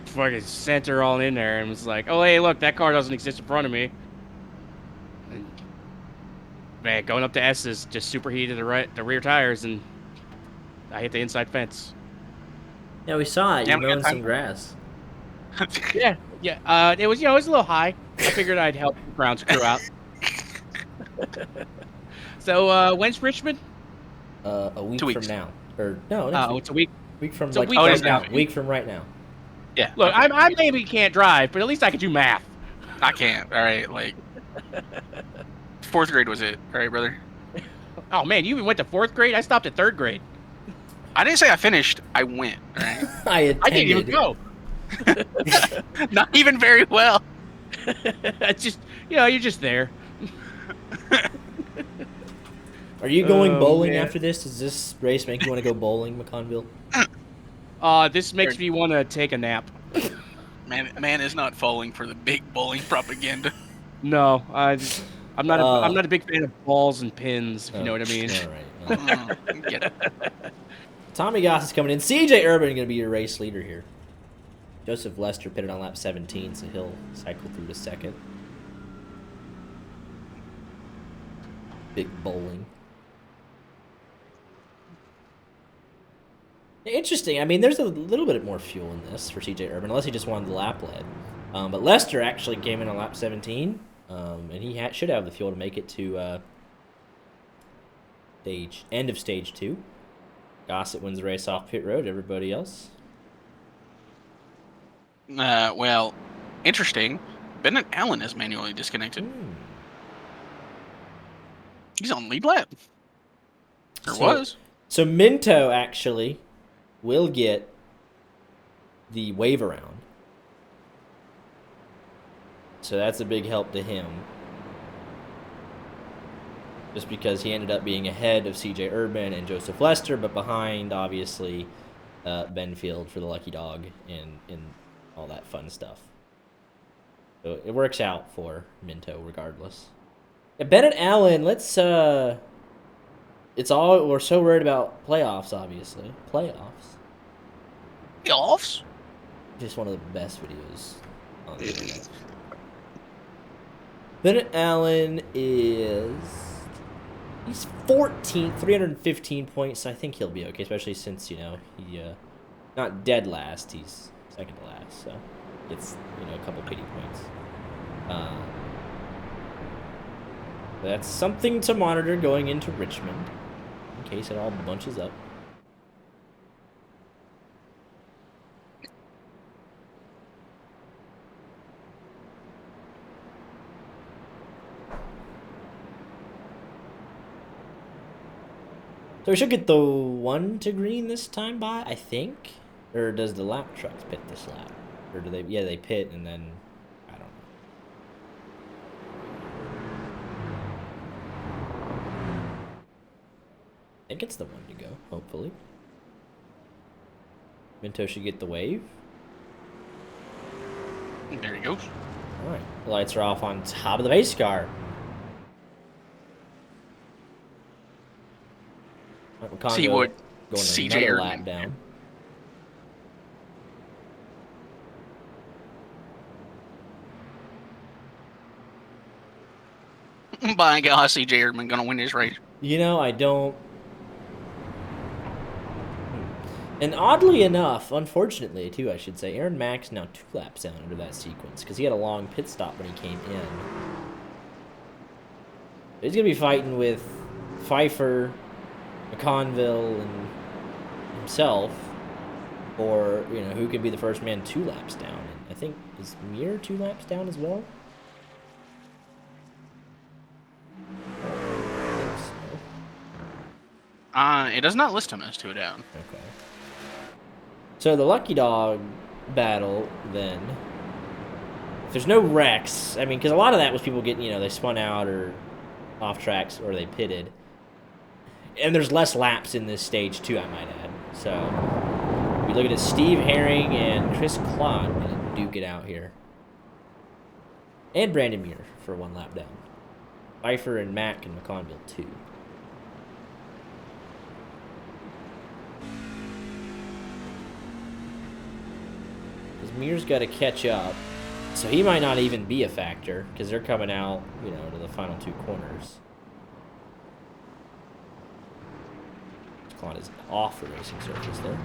fucking sent her all in there and was like, "Oh hey, look, that car doesn't exist in front of me." And, man, going up to S's, just superheated the rear tires, and I hit the inside fence. Yeah, we saw it. Yeah, You we got mowing time. some grass. Yeah. It was it was a little high. I figured I'd help the ground crew out. So when's Richmond? A week 2 from weeks. now. Or no, next Oh, week. it's a week. Week from it's a like week right from now. now. Week from right now. Yeah. Look, I maybe can't drive, but at least I could do math. I can't. All right, like 4th grade was it. All right, brother. Oh man, you even went to 4th grade? I stopped at 3rd grade. I didn't say I finished. I went. All right. I attended. I didn't even go. Not even very well. It's just, you're just there. Are you going Oh, bowling man. after this? Does this race make you want to go bowling, McConville? This makes me want to take a nap. Man is not falling for the big bowling propaganda. No, I'm not a big fan of balls and pins, if you know what I mean. All right. Well, Get it. Tommy Goss is coming in. CJ Urban going to be your race leader here. Joseph Lester pitted on lap 17, so he'll cycle through to 2nd. Big bowling. Interesting. I mean, there's a little bit more fuel in this for CJ Urban, unless he just wanted the lap lead. But Lester actually came in on lap 17, and he should have the fuel to make it to end of stage 2. Gossett wins the race off pit road. Everybody else? Well, interesting. Bennett Allen is manually disconnected. He's on lead lap. Or was. So Minto actually will get the wave around. So that's a big help to him. Just because he ended up being ahead of CJ Urban and Joseph Lester, but behind, obviously, Benfield for the lucky dog and all that fun stuff. So it works out for Minto regardless. Yeah, Bennett Allen, we're so worried about playoffs, obviously. Playoffs. Playoffs? Just one of the best videos on the internet. Bennett Allen he's 14th, 315 points. I think he'll be okay, especially since, he not dead last, he's second to last, so it's, a couple pity points. But that's something to monitor going into Richmond, in case it all bunches up. So we should get the 1 to green this time by, I think? Or does the lap trucks pit this lap? Or do they, they pit and then, I don't know. I think it's the 1 to go, hopefully. Minto should get the wave. There he goes. All right, lights are off on top of the pace car. See what going CJ another Erdman lap down. By God, CJ Erdman gonna win this race. You know, I don't. And oddly enough, unfortunately too, I should say, Aaron Mack's now 2 laps down under that sequence because he had a long pit stop when he came in. He's gonna be fighting with Pfeiffer, McConville, and himself, or who can be the first man 2 laps down. And I think is Mir 2 laps down as well. It does not list him as 2 down. Okay. So the Lucky Dog battle, then, if there's no wrecks, I mean, because a lot of that was people getting, they spun out or off tracks or they pitted. And there's less laps in this stage, too, I might add. So, we look at it, Steve Herring and Chris Claude going to duke it out here. And Brandon Muir for 1 lap down. Pfeiffer and Mack and McConville, 2. Muir's got to catch up, so he might not even be a factor because they're coming out, to the final 2 corners. Claude is off the racing surface there.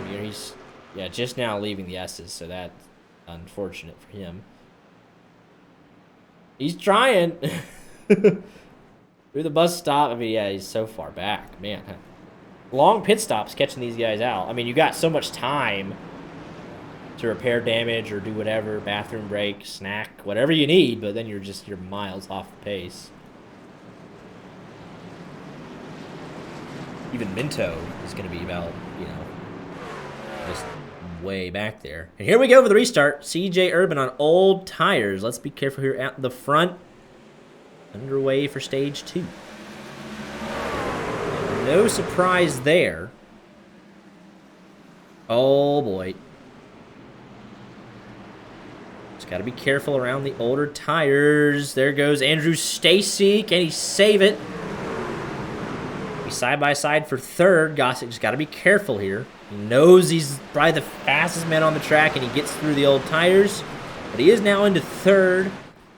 Muir, he's just now leaving the S's, so that's unfortunate for him. He's trying through the bus stop. I mean, he's so far back, man. Long pit stops catching these guys out. I mean, you got so much time to repair damage or do whatever, bathroom break, snack, whatever you need, but then you're miles off the pace. Even Minto is going to be about, just way back there. And here we go for the restart. CJ Urban on old tires. Let's be careful here at the front. Underway for stage 2. No surprise there. Oh, boy. Just got to be careful around the older tires. There goes Andrew Stacy. Can he save it? He's side by side for 3rd. Gossett just got to be careful here. He knows he's probably the fastest man on the track, and he gets through the old tires. But he is now into 3rd.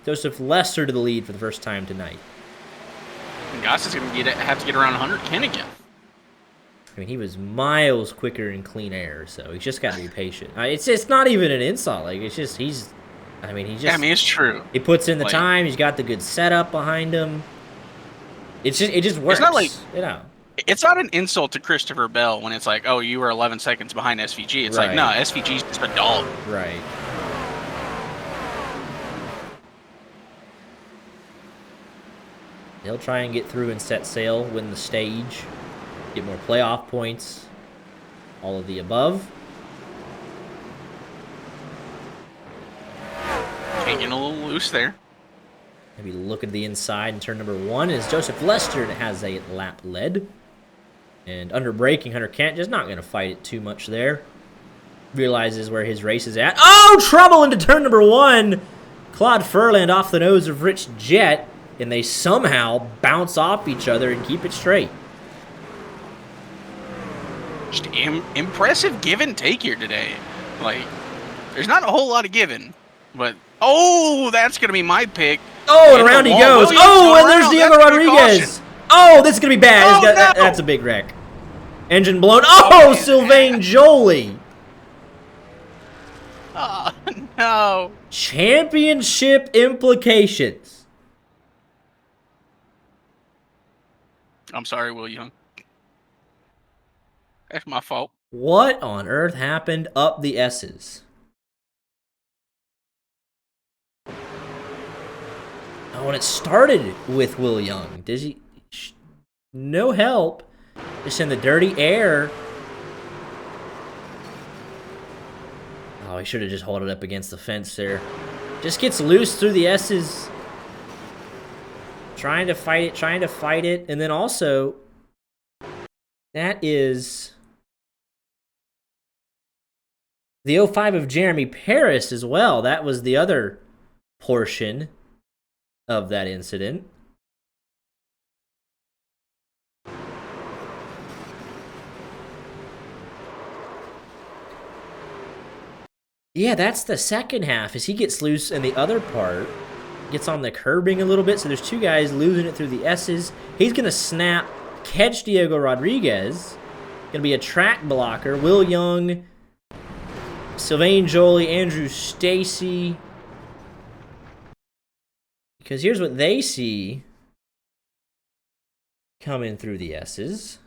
Joseph Lester to the lead for the first time tonight. Gossett's going to have to get around 100 Ken again. I mean, he was miles quicker in clean air, so he's just got to be patient. It's not even an insult. Like, it's just it's true. He puts in the time. He's got the good setup behind him. It just works. It's not like It's not an insult to Christopher Bell when it's like, oh, you were 11 seconds behind SVG. It's like, no, SVG's just a dog. Right. He'll try and get through and set sail, win the stage, get more playoff points, all of the above. Getting a little loose there. Maybe look at the inside in turn number 1 is Joseph Lester that has a lap lead. And under braking, Hunter Kent just not going to fight it too much there. Realizes where his race is at. Oh, trouble into turn number 1. Claude Furland off the nose of Rich Jett. And they somehow bounce off each other and keep it straight. Just impressive give and take here today. Like, there's not a whole lot of giving. But, oh, that's going to be my pick. Oh, and around he goes. Oh, and there's Diego Rodriguez. Oh, this is going to be bad. Oh, no. That's a big wreck. Engine blown. Oh, Sylvain Jolie. Oh, no. Championship implications. I'm sorry, Will Young. That's my fault. What on earth happened up the S's? Oh, and it started with Will Young. Did he? No help. Just in the dirty air. Oh, he should have just held it up against the fence there. Just gets loose through the S's. Trying to fight it. And then also, that is The 05 of Jeremy Paris as well. That was the other portion of that incident. Yeah, that's the second half, as he gets loose, and the other part gets on the curbing a little bit. So there's two guys losing it through the S's. He's going to snap, catch Diego Rodriguez. Going to be a track blocker. Will Young, Sylvain Joly, Andrew Stacy. Because here's what they see coming through the S's.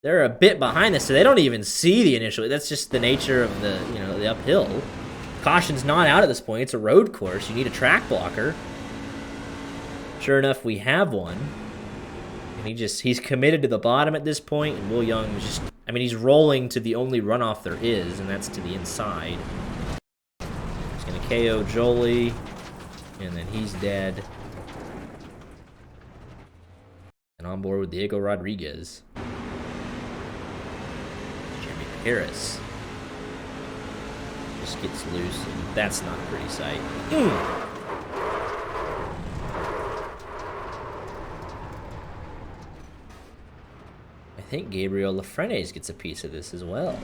They're a bit behind this, so they don't even see the initial. That's just the nature of the, the uphill. Caution's not out at this point. It's a road course. You need a track blocker. Sure enough, we have one. And he's committed to the bottom at this point, and Will Young is just, he's rolling to the only runoff there is, and that's to the inside. He's going to KO Jolie, and then he's dead. And on board with Diego Rodriguez. Harris just gets loose, and that's not a pretty sight. I think Gabriel Lafrenes gets a piece of this as well.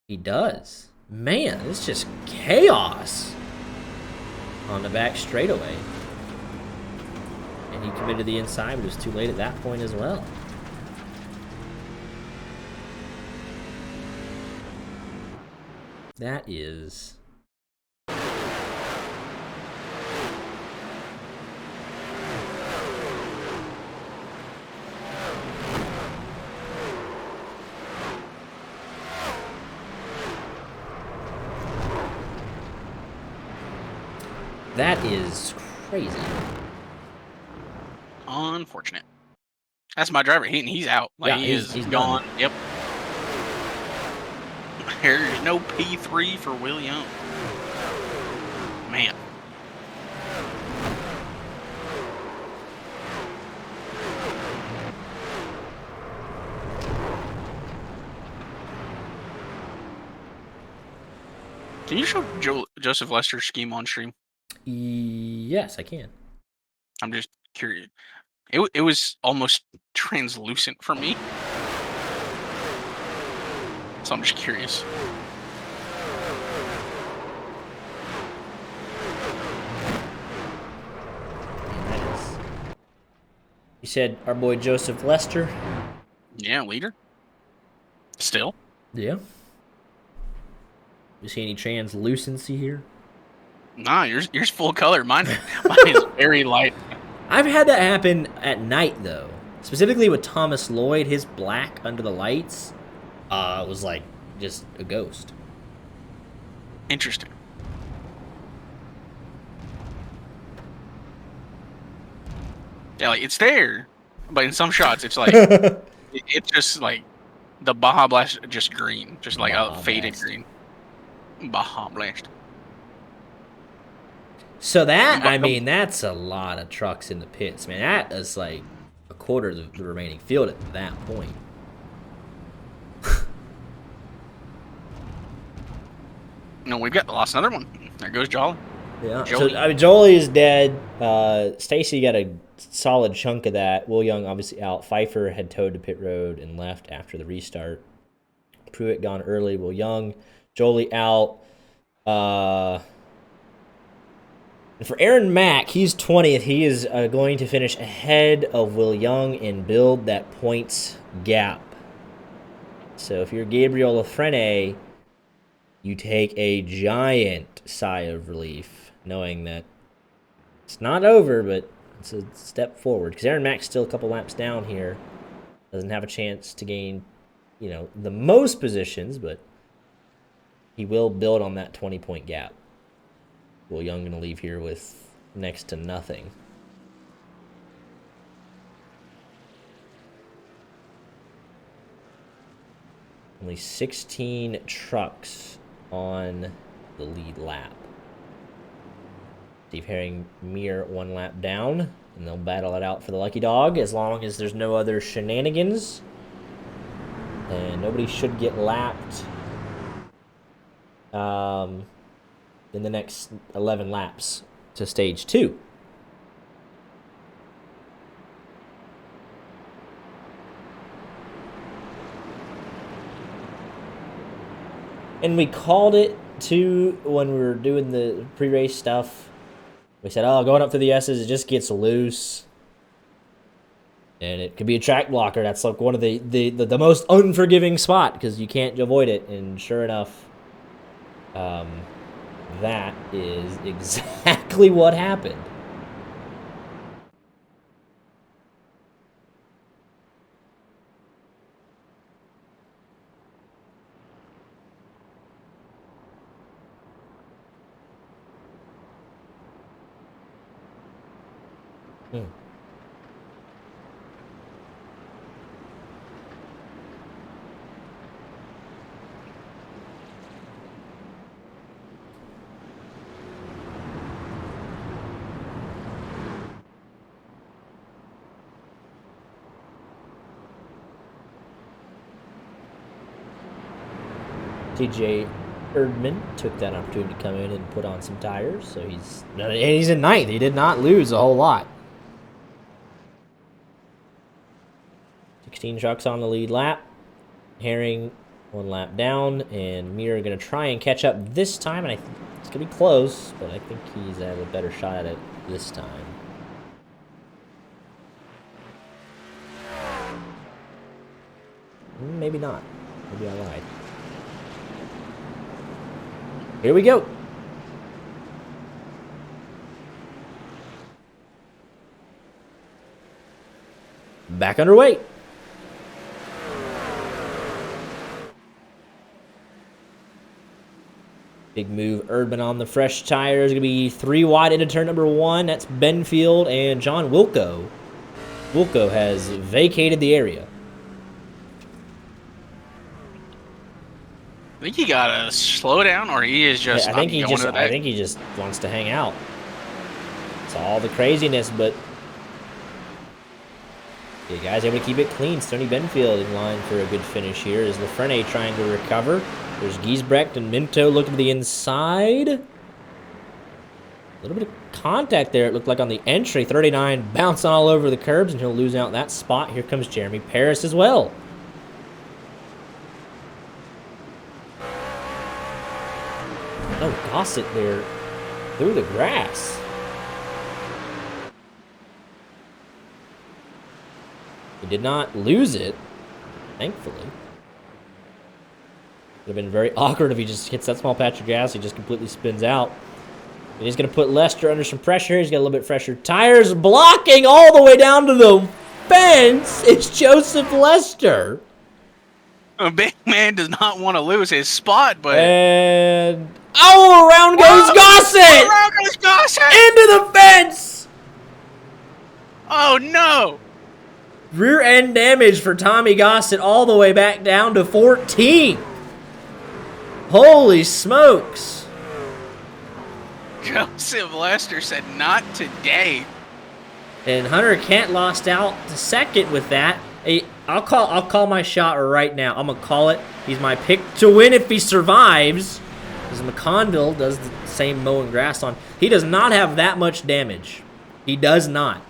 He does. Man, it's just chaos on the back straightaway. And he committed the inside, but it was too late at that point as well. That is... That is crazy. Unfortunate. That's my driver. He's out. Like, yeah, he's gone. Done. Yep. There's no P3 for Will Young. Man. Can you show Joseph Lester's scheme on stream? Yes, I can. I'm just curious. It was almost translucent for me. So I'm just curious. You said our boy Joseph Lester? Yeah, leader. Still? Yeah. You see any translucency here? Nah, yours full color. Mine is very light. I've had that happen at night, though. Specifically with Thomas Lloyd, his black under the lights was like just a ghost. Interesting. Yeah, like it's there, but in some shots it's like it's just like the Baja Blast just green, just like a faded green. Baja Blast. So that, that's a lot of trucks in the pits, man. That is like a quarter of the remaining field at that point. No, we've lost another one. There goes Jolly. Yeah. Jolie. So Jolie is dead. Stacy got a solid chunk of that. Will Young obviously out. Pfeiffer had towed to pit road and left after the restart. Pruitt gone early. Will Young, Jolie out. And for Aaron Mack, he's 20th. He is going to finish ahead of Will Young and build that points gap. So if you're Gabriel Lafrene, you take a giant sigh of relief, knowing that it's not over, but it's a step forward. Because Aaron Mack's still a couple laps down here. Doesn't have a chance to gain, the most positions, but he will build on that 20-point gap. Will Young going to leave here with next to nothing. Only 16 trucks on the lead lap. Steve Herring, Mir 1 lap down, and they'll battle it out for the lucky dog as long as there's no other shenanigans. And nobody should get lapped in the next 11 laps to stage 2. And we called it, too, when we were doing the pre-race stuff. We said, oh, going up to the S's, it just gets loose. And it could be a track blocker. That's like one of the most unforgiving spot because you can't avoid it. And sure enough, that is exactly what happened. TJ Erdman took that opportunity to come in and put on some tires, so he's in 9th. He did not lose a whole lot. 16 trucks on the lead lap. Herring 1 lap down, and Mir are going to try and catch up this time, and it's going to be close, but I think he's have a better shot at it this time. Maybe not. Maybe I lied. Here we go. Back underway. Big move, Erdman on the fresh tires. Going to be 3 wide into turn number 1. That's Benfield and John Wilco. Wilco has vacated the area. I think he gotta slow down, or he is just. I think he just wants to hang out. It's all the craziness, but the guys able to keep it clean. Stoney Benfield in line for a good finish here. Is Lafrene trying to recover? There's Giesbrecht and Minto looking to the inside. A little bit of contact there, it looked like, on the entry. 39 bouncing all over the curbs, and he'll lose out that spot. Here comes Jeremy Paris as well. Oh, Gossett there through the grass. He did not lose it, thankfully. Would have been very awkward if he just hits that small patch of grass. He just completely spins out. And he's going to put Lester under some pressure. He's got a little bit fresher tires. Blocking all the way down to the fence. It's Joseph Lester. A big man does not want to lose his spot, but... And... oh, around goes Gossett! Around goes Gossett! Into the fence! Oh, no! Rear end damage for Tommy Gossett all the way back down to 14. Holy smokes. Joseph Lester said, not today. And Hunter Kent lost out to second with that. Hey, I'll call my shot right now. I'm going to call it. He's my pick to win if he survives. Because McConville does the same mowing grass on. He does not have that much damage. He does not.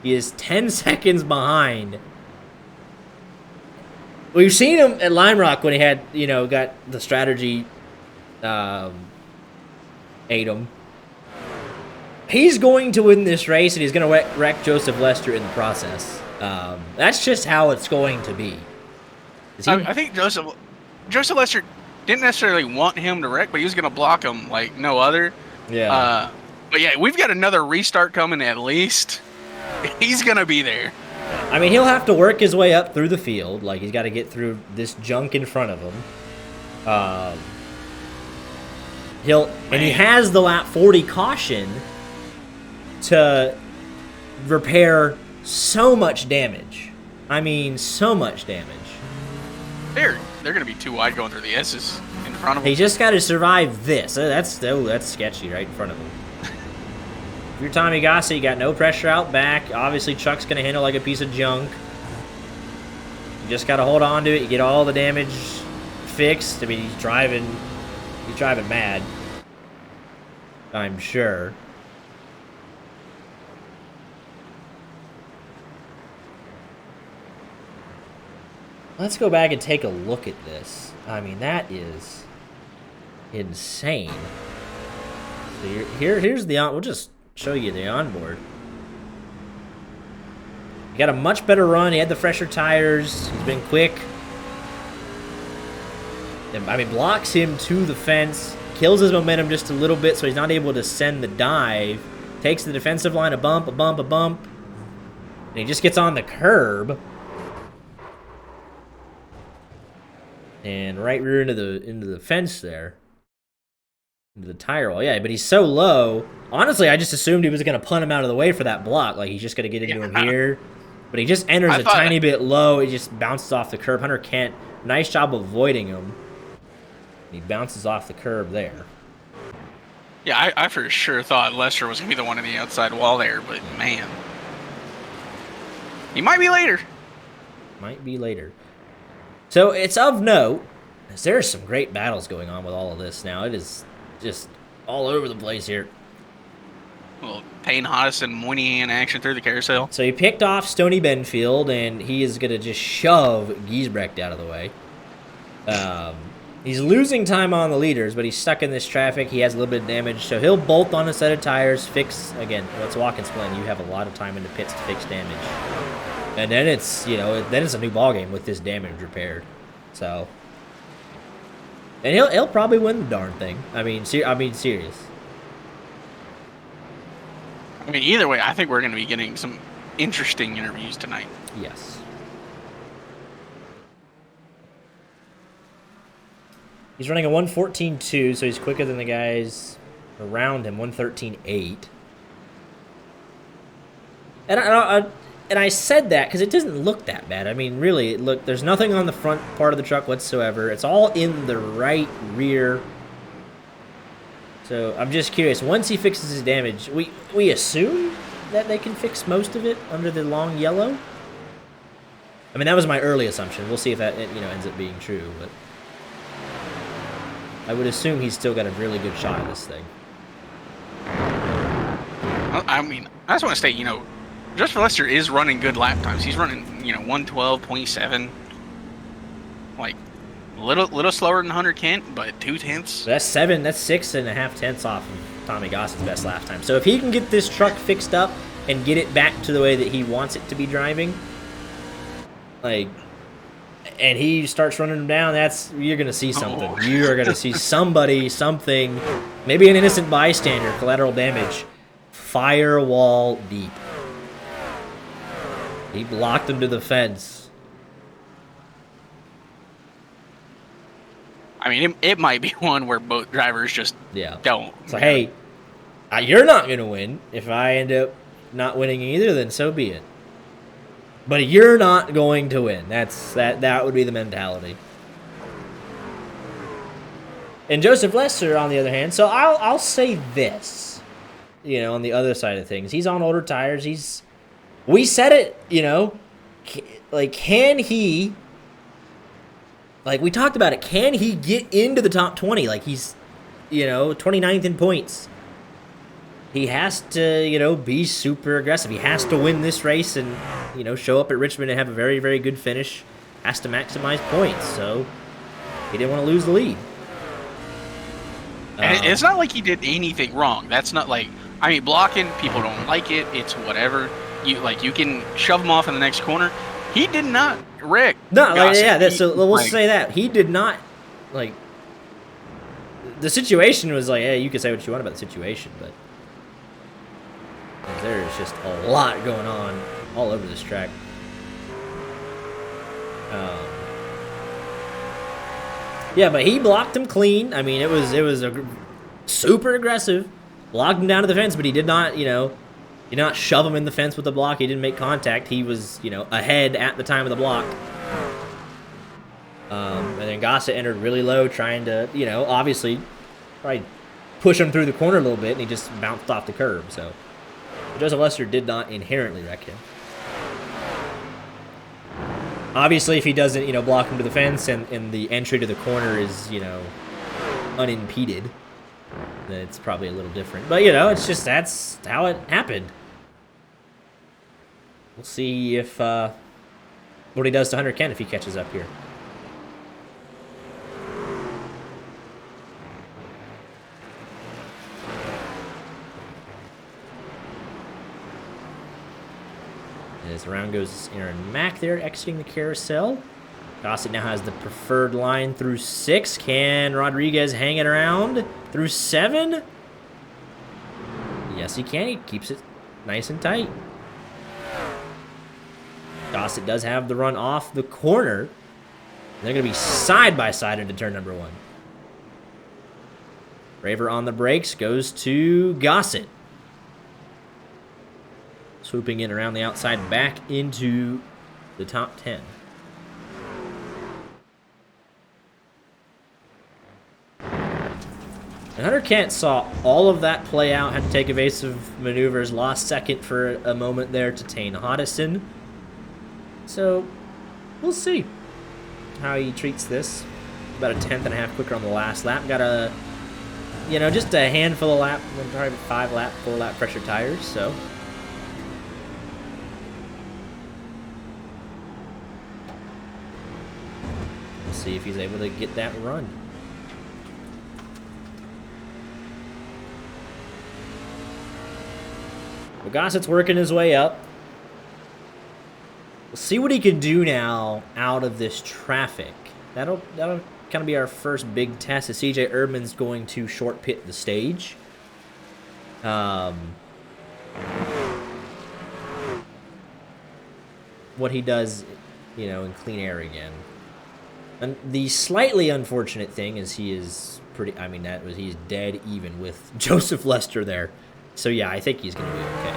He is 10 seconds behind. We've seen him at Lime Rock when he had, got the strategy ate him. He's going to win this race, and he's going to wreck Joseph Lester in the process. That's just how it's going to be. I think Joseph Lester didn't necessarily want him to wreck, but he was going to block him like no other. Yeah. But yeah, we've got another restart coming at least. He's going to be there. I mean, he'll have to work his way up through the field. Like, he's got to get through this junk in front of him. And he has the lap 40 caution to repair so much damage. I mean, so much damage. They're going to be too wide going through the S's in front of him. He just got to survive this. That's sketchy right in front of him. If you're Tommy Gossett, you got no pressure out back. Obviously, Chuck's going to handle like a piece of junk. You just got to hold on to it. You get all the damage fixed. I mean, he's He's driving mad. I'm sure. Let's go back and take a look at this. I mean, that is insane. So here's the we'll just show you the onboard. He got a much better run. He had the fresher tires. He's been quick. I mean, blocks him to the fence. Kills his momentum just a little bit, so he's not able to send the dive. Takes the defensive line a bump. And he just gets on the curb. And right rear into the fence there. Into the tire wall. Yeah, but he's so low. Honestly, I just assumed he was going to punt him out of the way for that block. Like, he's just going to get into him here. But he just enters a tiny bit low. He just bounces off the curb. Hunter Kent, nice job avoiding him. He bounces off the curb there. Yeah, I for sure thought Lester was going to be the one on the outside wall there, but man. He might be later. Might be later. So it's of note, as there are some great battles going on with all of this now. It is just all over the place here. Well, Payne Hodison, Moynihan action through the carousel. So he picked off Stoney Benfield, and he is going to just shove Giesbrecht out of the way. He's losing time on the leaders, but he's stuck in this traffic. He has a little bit of damage, so he'll bolt on a set of tires, fix, again, what's Watkins Glen? You have a lot of time in the pits to fix damage. And then it's, then it's a new ballgame with this damage repaired. So, and he'll probably win the darn thing. I mean, serious. I mean, either way, I think we're going to be getting some interesting interviews tonight. Yes. He's running a 1:14.2, so he's quicker than the guys around him, 1:13.8. And I said that because it doesn't look that bad. I mean, really, there's nothing on the front part of the truck whatsoever. It's all in the right rear. So I'm just curious. Once he fixes his damage, we assume that they can fix most of it under the long yellow. I mean, that was my early assumption. We'll see if that ends up being true, but I would assume he's still got a really good shot at this thing. I mean, I just want to state, Justin Lester is running good lap times. He's running, 1:12.7. Like, a little slower than Hunter Kent, but 0.2. That's 6.5 tenths off of Tommy Goss's best lap time. So if he can get this truck fixed up and get it back to the way that he wants it to be driving, and he starts running him down, you're going to see something. Oh. You are going to see something, maybe an innocent bystander, collateral damage, firewall deep. He blocked him to the fence. I mean, it might be one where both drivers just don't. So, hey, you're not going to win. If I end up not winning either, then so be it. But you're not going to win. That would be the mentality. And Joseph Lester, on the other hand, so I'll say this, on the other side of things, he's on older tires. We said it, can he, we talked about it, can he get into the top 20? He's, 29th in points. He has to, be super aggressive. He has to win this race and, show up at Richmond and have a very, very good finish. Has to maximize points, so he didn't want to lose the lead. And it's not like he did anything wrong. That's not blocking, people don't like it. It's whatever. You can shove him off in the next corner. He did not wreck. No, we'll say that. He did not, the situation was hey, you can say what you want about the situation, but there's just a lot going on all over this track. Yeah, but he blocked him clean. I mean, it was a super aggressive. Blocked him down to the fence, but he did not, did not shove him in the fence with the block. He didn't make contact. He was, ahead at the time of the block. And then Gossett entered really low, trying to, obviously, probably push him through the corner a little bit, and he just bounced off the curb. So Joseph Lester did not inherently wreck him. Obviously, if he doesn't, block him to the fence and the entry to the corner is, unimpeded, then it's probably a little different. But, you know, it's just that's how it happened. We'll see if what he does to Hunter Kent if he catches up here. As around goes Aaron Mack there, exiting the carousel. Gossett now has the preferred line through 6. Can Rodriguez hang it around through 7? Yes, he can. He keeps it nice and tight. Gossett does have the run off the corner. They're going to be side by side into turn number 1. Raver on the brakes goes to Gossett. Swooping in around the outside back into the top 10. And Hunter Kent saw all of that play out, had to take evasive maneuvers, lost second for a moment there to Tane Hodison. So, we'll see how he treats this. About a 10th and a half quicker on the last lap. Got a, you know, just a handful of lap, probably 4 lap pressure tires, so. We'll see if he's able to get that run. But Gossett's working his way up. We'll see what he can do now out of this traffic. That'll kind of be our first big test. As CJ Erdman's going to short pit the stage. What he does, you know, in clean air again. And the slightly unfortunate thing is he is pretty. I mean, he's dead even with Joseph Lester there. So yeah, I think he's going to be okay.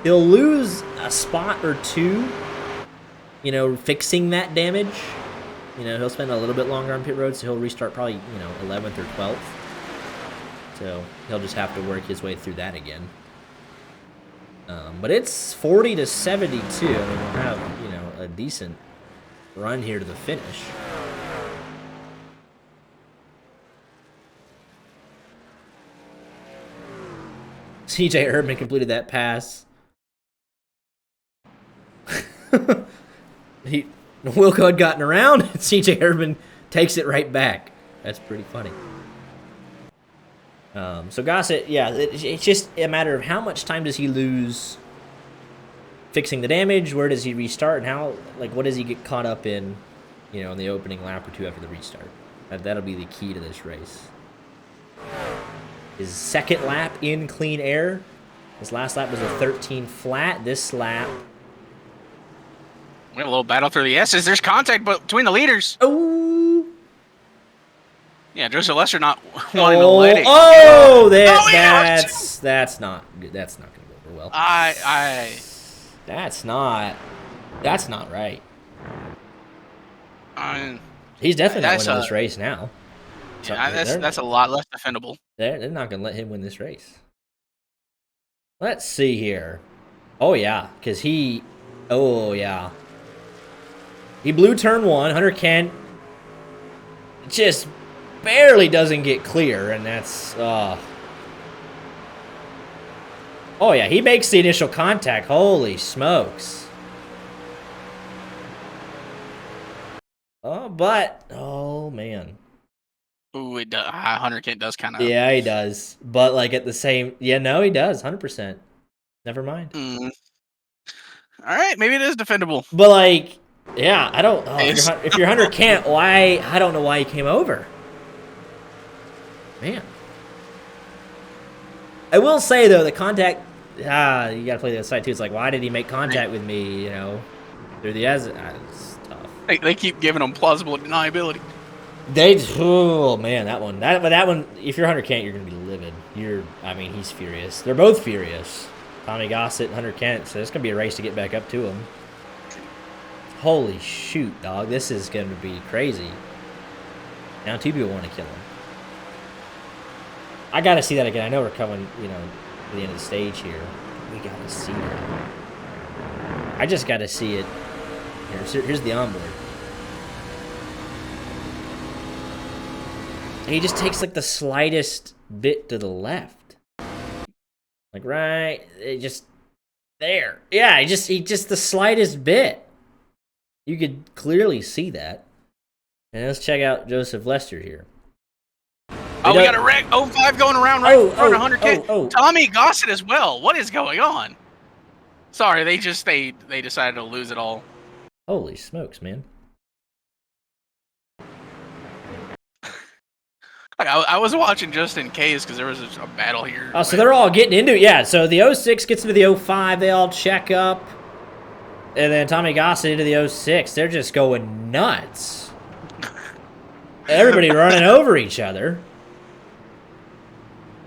He'll lose a spot or 2, you know, fixing that damage. You know, he'll spend a little bit longer on pit road, so he'll restart probably, you know, 11th or 12th. So he'll just have to work his way through that again. But it's 40 to 72. I mean, we'll have, you know, a decent run here to the finish. CJ Erdman completed that pass. Wilco had gotten around, and CJ Erdman takes it right back. That's pretty funny. So Gossett, yeah, it's just a matter of how much time does he lose fixing the damage, where does he restart, and how, like, what does he get caught up in, you know, in the opening lap or 2 after the restart. That'll be the key to this race. His second lap in clean air. His last lap was a 13 flat. This lap, we have a little battle through the S's. There's contact between the leaders. oh, Yeah, Joseph Lester not wanting to let it. That's not good. That's not going to go over well. That's not right. He's definitely not winning this race now. Yeah, that's a lot less defendable. They're not going to let him win this race. Let's see here. Oh, yeah, because he blew turn 1. Hunter Kent just barely doesn't get clear, and that's, oh, yeah, he makes the initial contact. Holy smokes. Oh, man. Ooh, Hunter Kent does kind of. Yeah, he does. But, like, at the same... Yeah, no, he does. 100%. Never mind. All right, maybe it is defendable. But, like, yeah, I don't... Oh, if you're Hunter Kent, why... I don't know why he came over. Man. I will say, though, the contact... you got to play the other side, too. It's like, why did he make contact with me, you know, through the... It's tough. They keep giving him plausible deniability. Oh man, that one. If you're Hunter Kent, you're gonna be livid. He's furious. They're both furious. Tommy Gossett and Hunter Kent. So it's gonna be a race to get back up to him. Holy shoot, dog! This is gonna be crazy. Now 2 people want to kill him. I gotta see that again. I know we're coming, you know, to the end of the stage here. We gotta see that. I just gotta see it. Here's the onboard. He just takes like the slightest bit to the left. Like right, it just there. Yeah, he just the slightest bit. You could clearly see that. And let's check out Joseph Lester here. We got a wreck. 05 going around right in front of 100K. Oh. Tommy Gossett as well. What is going on? Sorry, they decided to lose it all. Holy smokes, man. I was watching just in case because there was a battle here. Oh, so they're all getting into it. Yeah, so the 06 gets into the 05. They all check up. And then Tommy Gossett into the 06. They're just going nuts. Everybody running over each other.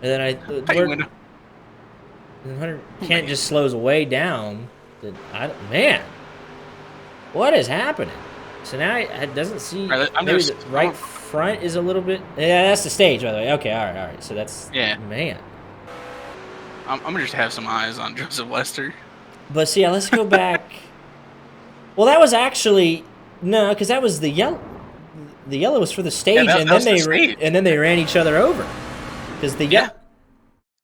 And then Hunter Kent just slows way down. Man, what is happening? So now it doesn't see. Maybe the right front is a little bit. Yeah, that's the stage, by the way. Okay, all right. So that's man. I'm gonna just have some eyes on Joseph Lester. But see, let's go back. Well, that was actually no, because that was the yellow. The yellow was for the stage, and then they ran each other over. Because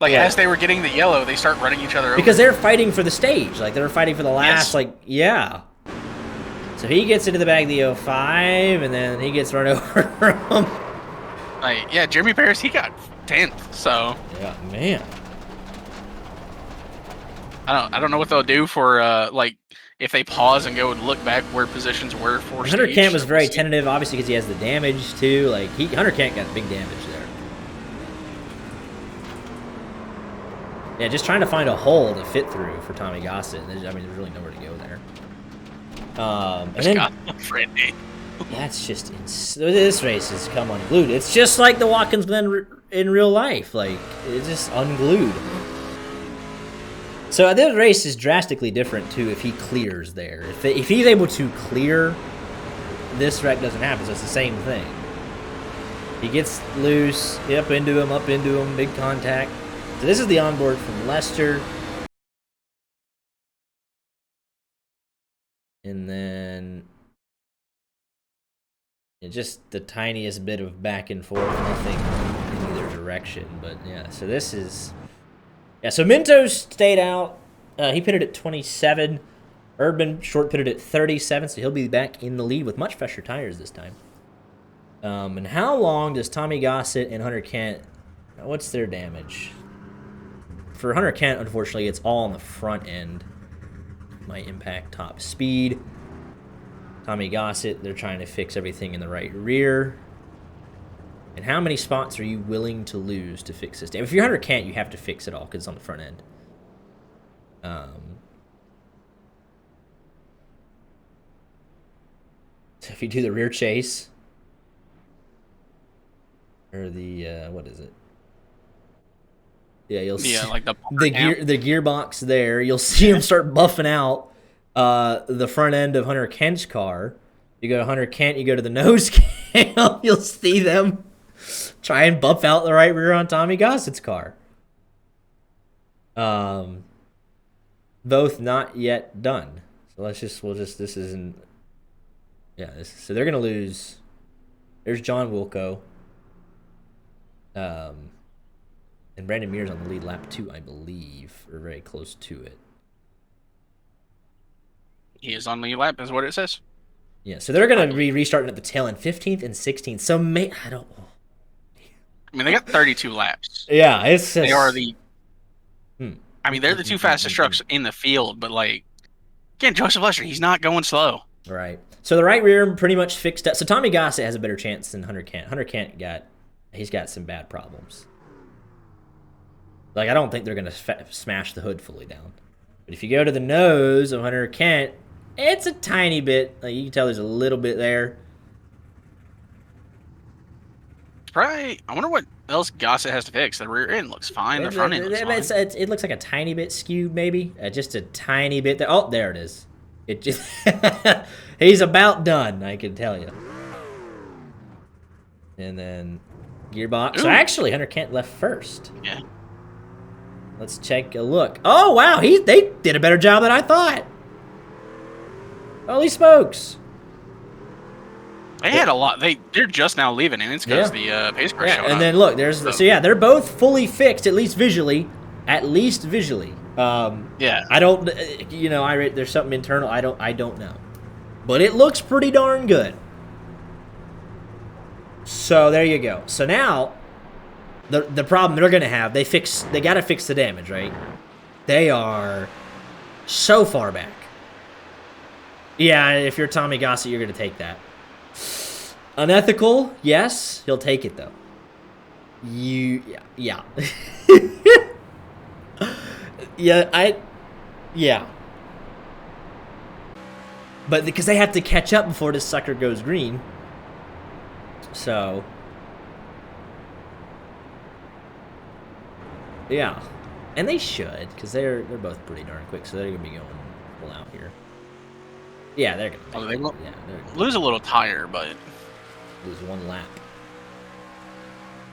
as they were getting the yellow, they start running each other over. Because they're fighting for the stage, like they were fighting for the last, So he gets into the back of the 05, and then he gets run over. Jeremy Paris, he got 10th. So yeah, man. I don't know what they'll do for if they pause and go and look back where positions were for Hunter stage. Kent was very tentative, obviously, because he has the damage too. Like Hunter Kent got big damage there. Yeah, just trying to find a hole to fit through for Tommy Gossett. There's really nowhere to go there. And then that's just this race has come unglued. It's just like the Watkins Glen in real life. Like it's just unglued. So this race is drastically different too if he clears there. If he's able to clear, this wreck doesn't happen. So it's the same thing. He gets loose, up into him, big contact. So this is the onboard from Lester. And then just the tiniest bit of back and forth, nothing in either direction. But yeah, so this is... Yeah, so Minto stayed out. He pitted at 27. Urban short pitted at 37, so he'll be back in the lead with much fresher tires this time. And how long does Tommy Gossett and Hunter Kent... What's their damage? For Hunter Kent, unfortunately, it's all on the front end. Might impact top speed. Tommy Gossett, they're trying to fix everything in the right rear. And how many spots are you willing to lose to fix this damage? If you're Hunter Kent, you have to fix it all because it's on the front end. So if you do the rear chase, or the what is it? Yeah, you'll see like the gearbox there. You'll see him start buffing out the front end of Hunter Kent's car. You go to Hunter Kent, you go to the nose cam, you'll see them try and buff out the right rear on Tommy Gossett's car. Both not yet done. So this isn't. Yeah, so they're gonna lose. There's John Wilco. And Brandon Mears on the lead lap 2, I believe, or very close to it. He is on the lap, is what it says. Yeah, so they're going to be restarting at the tail end, 15th and 16th. So, I don't... I mean, they got 32 laps. Yeah, it's just... They are the... I mean, they're the two fastest trucks in the field, but, again, Joseph Lester, he's not going slow. Right. So the right rear pretty much fixed up. So Tommy Gossett has a better chance than Hunter Kent. Hunter Kent he's got some bad problems. I don't think they're going to smash the hood fully down. But if you go to the nose of Hunter Kent, it's a tiny bit. You can tell there's a little bit there. Probably, I wonder what else Gossett has to fix. The rear end looks fine. The front end looks fine. It looks like a tiny bit skewed, maybe. Just a tiny bit there. Oh, there it is. It just he's about done, I can tell you. And then gearbox. Ooh. So actually, Hunter Kent left first. Yeah. Let's take a look. Oh wow, they did a better job than I thought. Holy smokes! They had a lot. They're just now leaving, and it's because the pace car showed and up. then look, so yeah, they're both fully fixed, at least visually. At least visually. Yeah. I don't, there's something internal. I don't know, but it looks pretty darn good. So there you go. So now, the problem they're gonna have, they gotta fix the damage, right? They are so far back. Yeah, if you're Tommy Gossett, you're gonna take that. Unethical, yes, he'll take it though. Yeah. Yeah. But because they have to catch up before this sucker goes green. So. Yeah. And they should, because they're both pretty darn quick, so they're going to be going full out here. Yeah, they're going to lose a little tire, but lose one lap.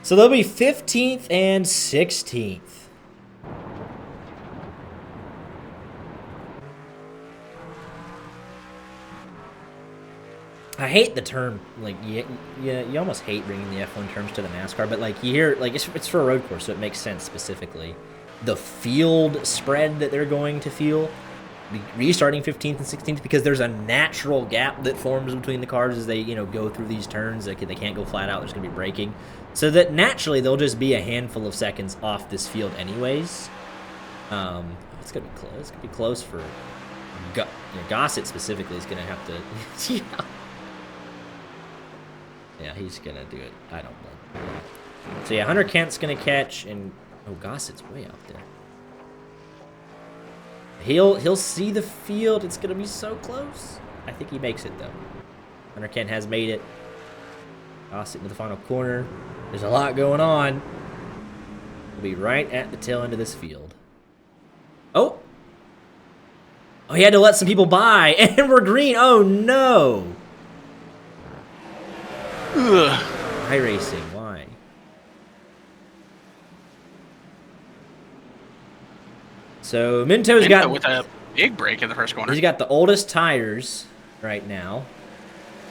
So they'll be 15th and 16th. I hate the term, like, you almost hate bringing the F1 terms to the NASCAR, but, like, you hear, like, it's for a road course, so it makes sense specifically. The field spread that they're going to feel, restarting 15th and 16th, because there's a natural gap that forms between the cars as they, go through these turns. They can't go flat out. There's going to be braking. So that naturally they'll just be a handful of seconds off this field anyways. It's going to be close. It's going to be close for Gossett specifically is going to have to... Yeah, he's going to do it. I don't know. So, yeah, Hunter Kent's going to catch, and... Oh, Gossett's way out there. He'll see the field. It's going to be so close. I think he makes it, though. Hunter Kent has made it. Gossett into the final corner. There's a lot going on. We'll be right at the tail end of this field. Oh! Oh, he had to let some people by, and we're green. Oh, no! ugh. Why racing? Why? So Minto's got with a big break in the first corner. He's got the oldest tires right now.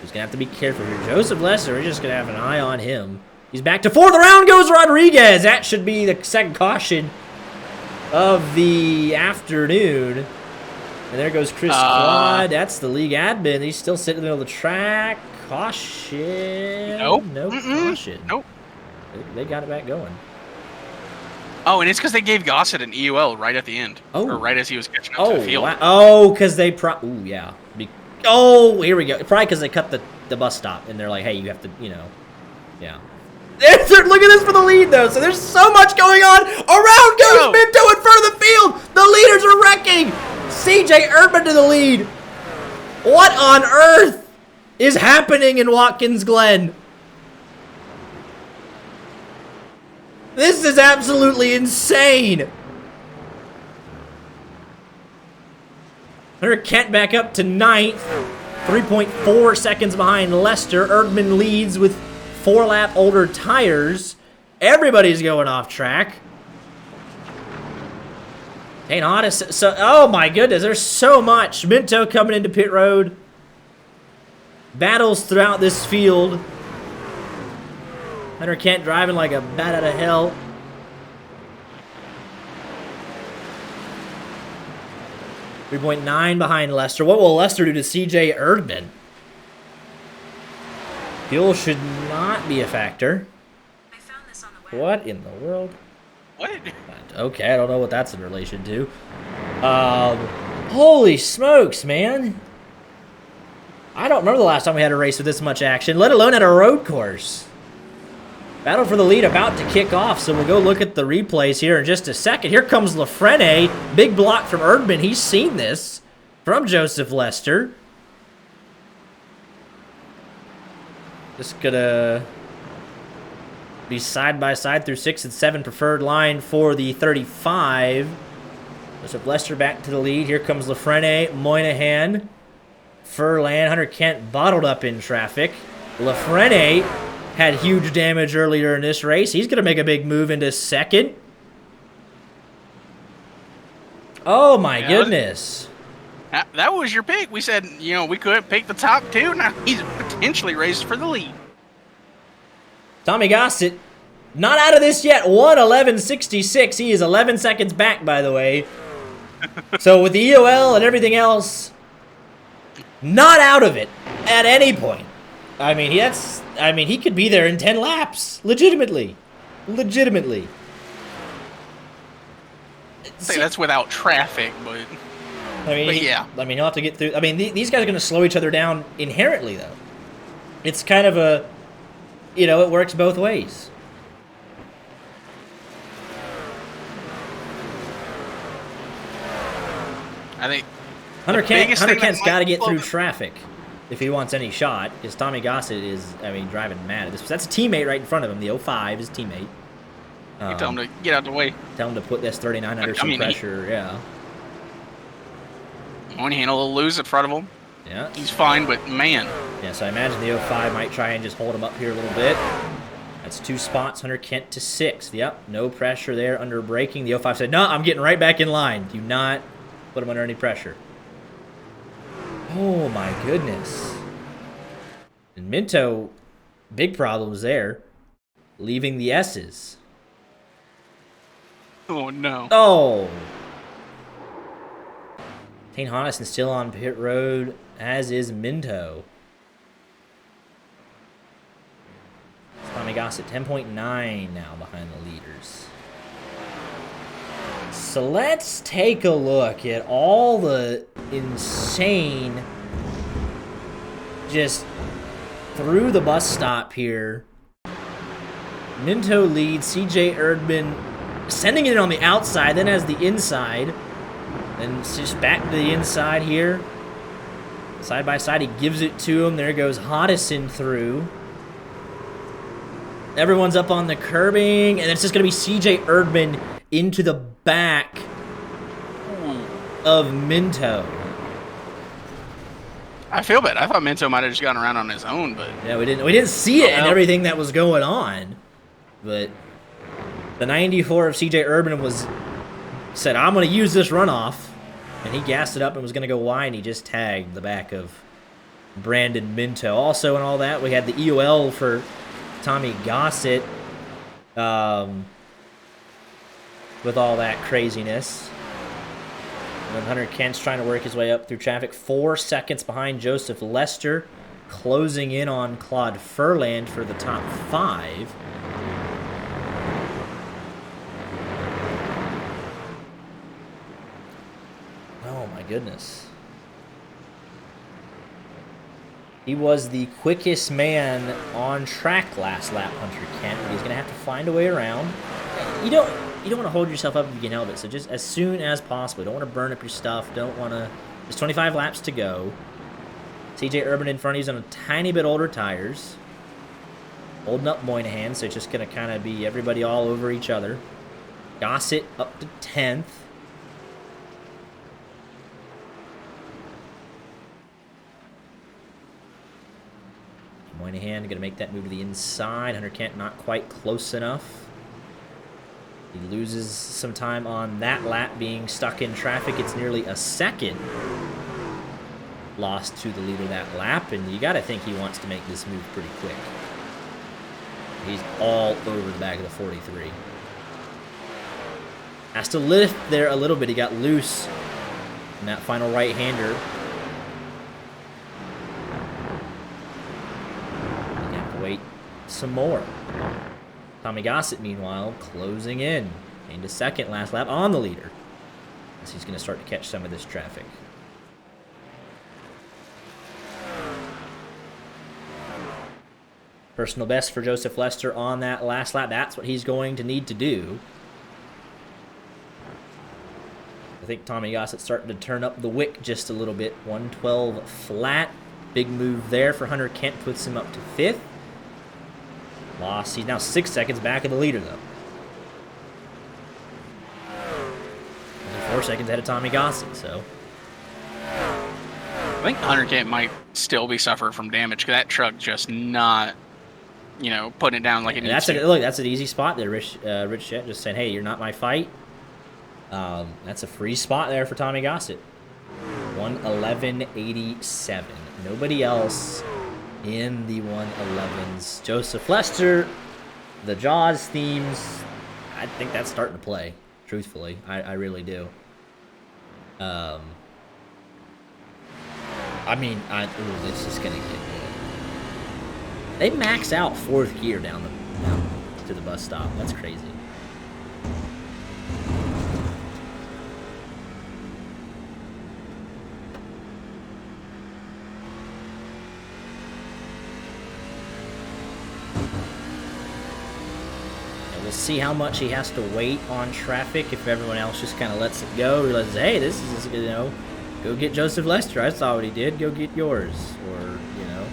He's gonna have to be careful here. Joseph Lester, we're just gonna have an eye on him. He's back to fourth. Around goes Rodriguez. That should be the second caution of the afternoon. And there goes Chris Claude. That's the league admin. He's still sitting in the middle of the track. Caution. Nope. No caution. Nope. They got it back going. Oh, and it's because they gave Gossett an EUL right at the end. Oh. Or right as he was catching up to the field. Wow. Oh, because they Ooh, yeah. Oh, here we go. Probably because they cut the bus stop, and they're like, hey, you have to, yeah. Look at this for the lead, though. So there's so much going on. Around goes Minto in front of the field. The leaders are wrecking. CJ Erdman to the lead. What on earth is happening in Watkins Glen? This is absolutely insane. Hunter Kent back up to 9th. 3.4 seconds behind Lester. Erdman leads with 4-lap older tires. Everybody's going off track. Ain't honest. So, oh my goodness, there's so much. Minto coming into pit road. Battles throughout this field. Hunter Kent driving like a bat out of hell. .9 behind Lester. What will Lester do to CJ Erdman? Fuel should not be a factor. I found this on the web. What in the world? What? Okay, I don't know what that's in relation to. Holy smokes, man. I don't remember the last time we had a race with this much action, let alone at a road course. Battle for the lead about to kick off, so we'll go look at the replays here in just a second. Here comes Lafrene. Big block from Erdman. He's seen this from Joseph Lester. Just gonna be side by side through 6 and 7. Preferred line for the 35. Joseph Lester back to the lead. Here comes Lafrene, Moynihan, Furlan, Hunter Kent bottled up in traffic. Lafrene had huge damage earlier in this race. He's going to make a big move into second. Oh, my goodness. That was your pick. We said, we couldn't pick the top two. Now he's potentially race for the lead. Tommy Gossett, not out of this yet. 1:11.66. He is 11 seconds back, by the way. So with the EOL and everything else, not out of it at any point. I mean, he could be there in 10 laps, legitimately. Legitimately. Say that's without traffic, but yeah. I mean, he'll have to get through. I mean, these guys are going to slow each other down inherently, though. It's kind of a, it works both ways. I think Hunter Kent's got to get through traffic. traffic if he wants any shot, because Tommy Gossett is, driving mad at this. That's a teammate right in front of him. The 05, his teammate. You tell him to get out the way. Tell him to put this 39 under some pressure, yeah. One handle will lose in front of him. Yeah. He's fine, but man. Yeah, so I imagine the 05 might try and just hold him up here a little bit. That's 2 spots, Hunter Kent to 6. Yep, no pressure there under braking. The 05 said, no, I'm getting right back in line. Do not put him under any pressure. Oh, my goodness. And Minto, big problems there. Leaving the S's. Oh, no. Oh! Tane Hodison still on pit road, as is Minto. Tommy Gossett, 10.9 now behind the leaders. So let's take a look at all the insane, just through the bus stop here. Minto leads, CJ Erdman sending it on the outside, then has the inside. Then it's just back to the inside here. Side by side, he gives it to him. There goes Hodison through. Everyone's up on the curbing, and it's just going to be CJ Erdman into the back of Minto. I feel bad. I thought Minto might have just gotten around on his own, but Yeah, we didn't see it and everything that was going on. But the 94 of CJ Erdman said, I'm going to use this runoff. And he gassed it up and was going to go wide, and he just tagged the back of Brandon Minto. Also in all that, we had the EOL for Tommy Gossett with all that craziness. And then Hunter Kent's trying to work his way up through traffic. 4 seconds behind Joseph Lester, closing in on Claude Furland for the top 5. Oh my goodness. He was the quickest man on track last lap, Hunter Kent, but he's going to have to find a way around. You don't want to hold yourself up if you can help it, so just as soon as possible. Don't want to burn up your stuff. Don't want to... There's 25 laps to go. CJ Erdman in front of you on a tiny bit older tires. Holding up Moynihan, so it's just going to kind of be everybody all over each other. Gossett up to 10th. Moynihan going to make that move to the inside. Hunter Kent not quite close enough. He loses some time on that lap being stuck in traffic. It's nearly a second lost to the leader that lap, and you got to think he wants to make this move pretty quick. He's all over the back of the 43. Has to lift there a little bit. He got loose in that final right-hander. Wait some more. Tommy Gossett, meanwhile, closing in into second last lap on the leader, as he's going to start to catch some of this traffic. Personal best for Joseph Lester on that last lap. That's what he's going to need to do. I think Tommy Gossett's starting to turn up the wick just a little bit. 112 flat. Big move there for Hunter Kent. Puts him up to 5th. Lost. He's now 6 seconds back of the leader, though. Only 4 seconds ahead of Tommy Gossett, so. I think Hunter Kent might still be suffering from damage because that truck just not, putting it down like it needs to. Look, that's an easy spot there, Rich Jett, just saying, hey, you're not my fight. That's a free spot there for Tommy Gossett. 1:11.87. Nobody else in the 111s. Joseph Lester, the Jaws themes, I think that's starting to play, truthfully. I really do. I mean, ooh, this is going to get good. They max out 4th gear down to the bus stop. That's crazy. We'll see how much he has to wait on traffic if everyone else just kind of lets it go. Realizes, hey, this is, you know, go get Joseph Lester. I saw what he did. Go get yours. Or, you know,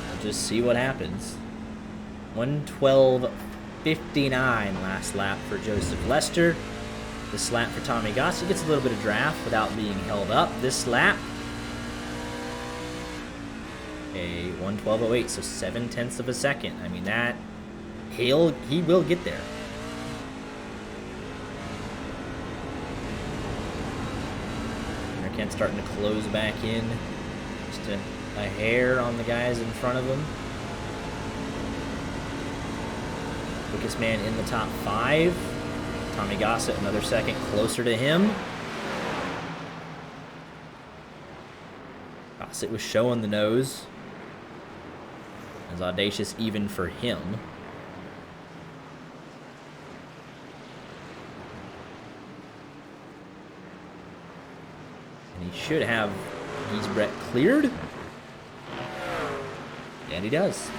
we'll just see what happens. 1:12:59 last lap for Joseph Lester. This lap for Tommy Gossi gets a little bit of draft without being held up. This lap, a 1:12:08, so 7/10 of a second. I mean, that he will get there. Kent's starting to close back in. Just a hair on the guys in front of him. Quickest man in the top 5. Tommy Gossett another second closer to him. Gossett was showing the nose. As audacious even for him. And he should have Geese Brett cleared. And he does.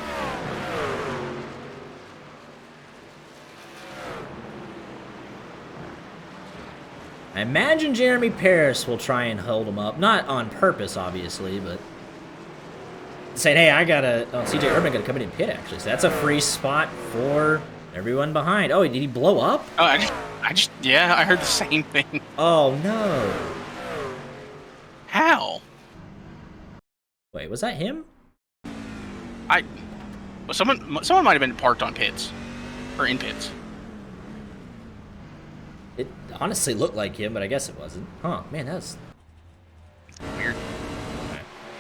I imagine Jeremy Paris will try and hold him up. Not on purpose, obviously, but saying, hey, I gotta... Oh, CJ Urban gotta come in and pit, actually. So that's a free spot for everyone behind. Oh, did he blow up? Oh, yeah, I heard the same thing. Oh, no. How? Wait, was that him? Well, someone might have been parked on pits. Or in pits. It honestly looked like him, but I guess it wasn't. Huh, man, that was... Weird.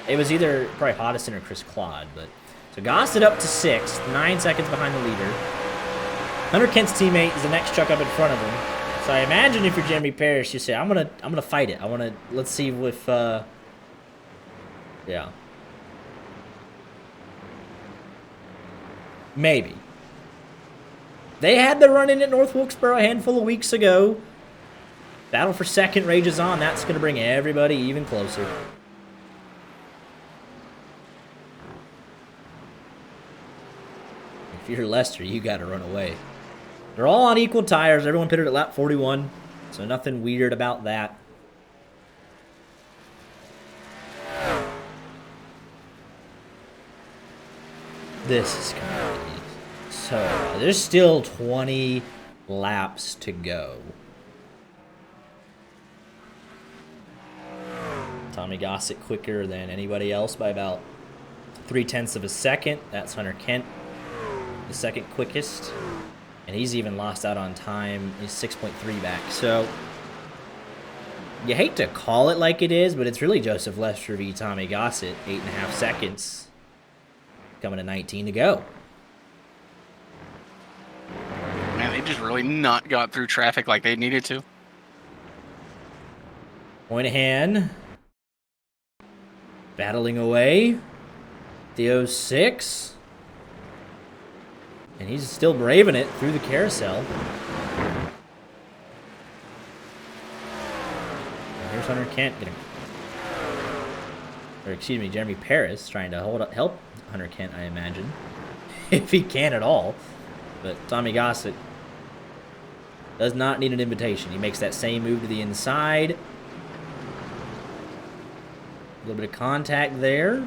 It was either probably Hodison or Chris Claude, but... So Gossett up to 6th, 9 seconds behind the leader. Hunter Kent's teammate is the next truck up in front of him. So I imagine if you're Jeremy Parrish, you say, I'm gonna fight it. Let's see if, yeah. Maybe. They had the run-in at North Wilkesboro a handful of weeks ago. Battle for second rages on. That's going to bring everybody even closer. If you're Lester, you got to run away. They're all on equal tires. Everyone pitted at lap 41, so nothing weird about that. This is going to be... So, there's still 20 laps to go. Tommy Gossett quicker than anybody else by about 0.3 of a second. That's Hunter Kent, the second quickest. And he's even lost out on time. He's 6.3 back. So, you hate to call it like it is, but it's really Joseph Lester v. Tommy Gossett. 8.5 seconds. Coming to 19 to go. Man, they just really not got through traffic like they needed to. Moynihan battling away. The 06. And he's still braving it through the carousel. And here's Hunter Kent getting... Or excuse me, Jeremy Paris trying to help Hunter Kent, I imagine. If he can at all. But Tommy Gossett does not need an invitation. He makes that same move to the inside. A little bit of contact there.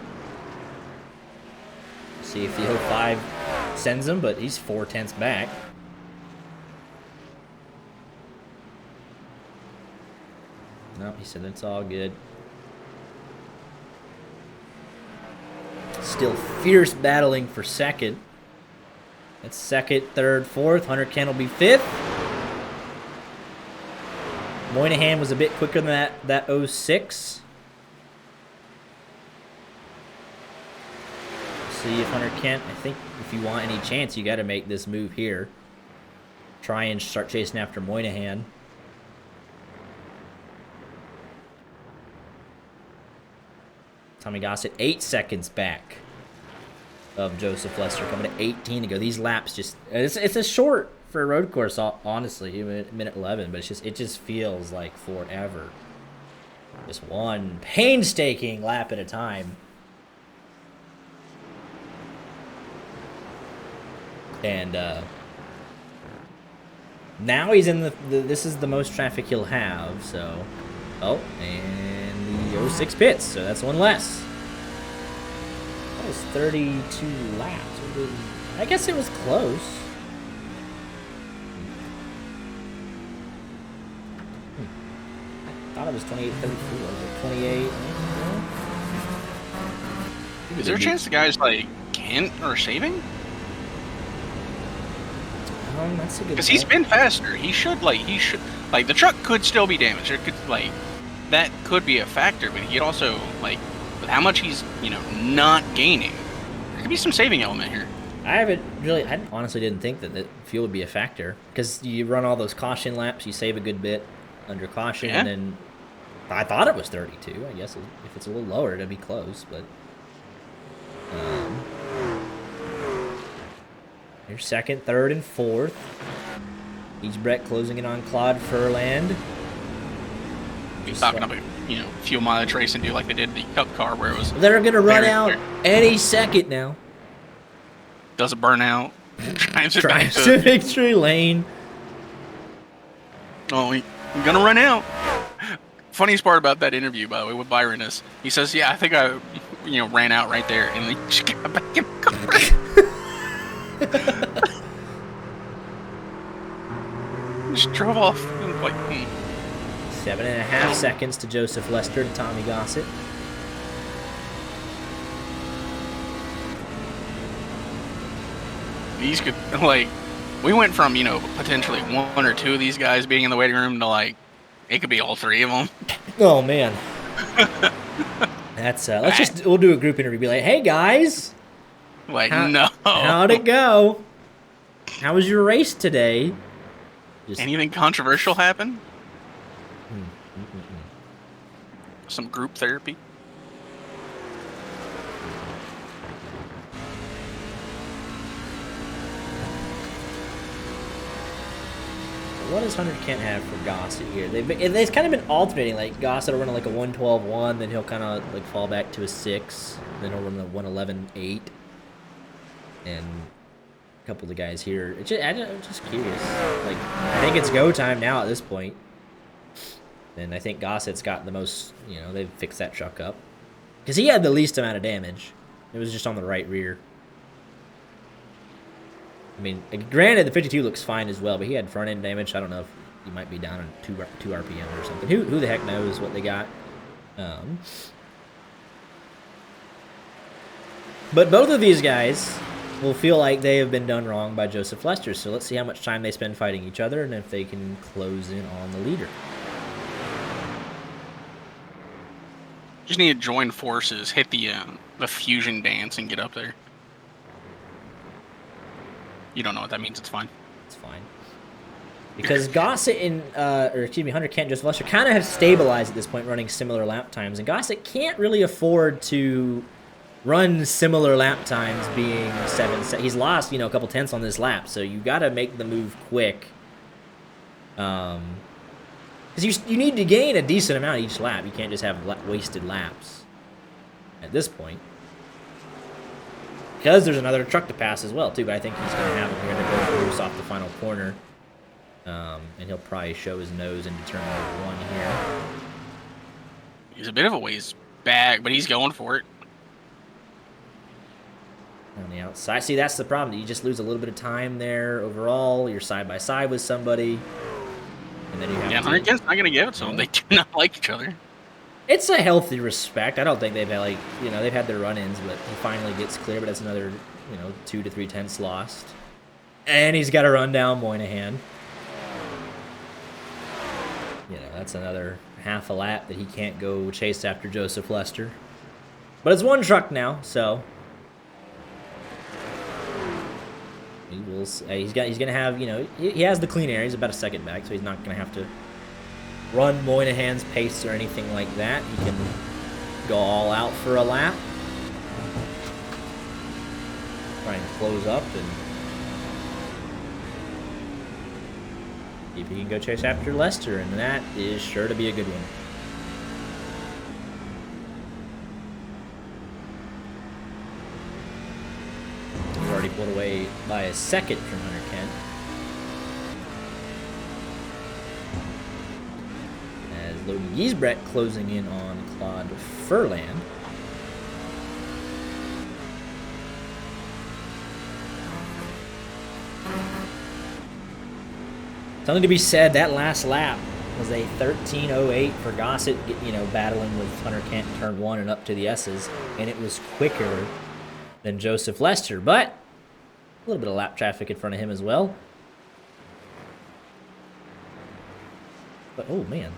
See if the 05 sends him, but he's 0.4 back. No, he said it's all good. Still fierce battling for second. That's second, third, fourth. Hunter Kent will be 5th. Moynihan was a bit quicker than that 06. see if Hunter Kent, I think if you want any chance, you got to make this move here. Try and start chasing after Moynihan. Tommy Gossett 8 seconds back of Joseph Lester, coming to 18 to go. These laps just, it's a short for a road course, honestly, minute 11, but it just feels like forever. Just one painstaking lap at a time. And now he's in this is the most traffic he'll have, so. Oh, and the 06 pits, so that's one less. That was 32 laps. I guess it was close. I thought it was 28, 34, but 28. Is there a chance the guy's like Kent or saving? That's a good. Because he's been faster. He should like the truck could still be damaged. It could like that could be a factor, but he could also like with how much he's not gaining. There could be some saving element here. I honestly didn't think that fuel would be a factor because you run all those caution laps, you save a good bit under caution, Yeah. and then I thought it was 32. I guess if it's a little lower, it'd be close, but. Here's second, third, and fourth. Each Brett closing in on Claude Furland. He's talking about fuel mileage race and do like they did the Cup car where it was. They're gonna run out any second now. Doesn't burn out. Drives it back Drives to to. victory lane. Oh, I'm gonna run out. Funniest part about that interview, by the way, with Byron is he says, "Yeah, I think I, ran out right there," and then just got back in the car. Just drove off. Like, 7.5 seconds to Joseph Lester to Tommy Gossett. These could we went from potentially one or two of these guys being in the waiting room to it could be all three of them. Oh man, that's we'll do a group interview. Be like, hey guys, No. how'd it go? How was your race today? Anything controversial happen? Some group therapy. What does Hunter Kent have for Gossett here? They've kind of been alternating. Like Gossett will run like a 112.1, then he'll kind of fall back to a 6, then he'll run a 111.8, and a couple of the guys here. I'm just curious. I think it's go time now at this point, and I think Gossett's got the most. They've fixed that truck up because he had the least amount of damage. It was just on the right rear. I mean, granted, the 52 looks fine as well, but he had front end damage. I don't know if he might be down on 2 RPM or something. Who the heck knows what they got? But both of these guys will feel like they have been done wrong by Joseph Lester. So let's see how much time they spend fighting each other and if they can close in on the leader. Just need to join forces, hit the fusion dance, and get up there. You don't know what that means. It's fine. It's fine. Because Gossett and, Hunter Kent and Joseph Lester kind of have stabilized at this point, running similar lap times. And Gossett can't really afford to run similar lap times being 7. He's lost, a couple tenths on this lap. So you got to make the move quick. Because you need to gain a decent amount each lap. You can't just have wasted laps at this point. Because there's another truck to pass as well, too. But I think he's going to have him here to go loose off the final corner. And he'll probably show his nose into turn number 1 here. He's a bit of a ways back, but he's going for it. On the outside. See, that's the problem. You just lose a little bit of time there overall. You're side by side with somebody. And then you have Hunter Kent's not going to give it to them. They do not like each other. It's a healthy respect. I don't think they've had, they've had their run-ins, but he finally gets clear, but that's another, 2 to 3 tenths lost. And he's got to run down Moynihan. That's another half a lap that he can't go chase after Joseph Lester. But it's one truck now, so He's gonna have, he has the clean air. He's about a second back, so he's not gonna have to run Moynihan's pace or anything like that. He can go all out for a lap. Try and close up and see if he can go chase after Lester, and that is sure to be a good one. He's already pulled away by a second from Hunter Kent. As Logan Giesbrecht closing in on Claude Furlan. Something to be said, that last lap was a 13:08 for Gossett, battling with Hunter Kent in turn 1 and up to the S's, and it was quicker than Joseph Lester, but a little bit of lap traffic in front of him as well. But, oh man,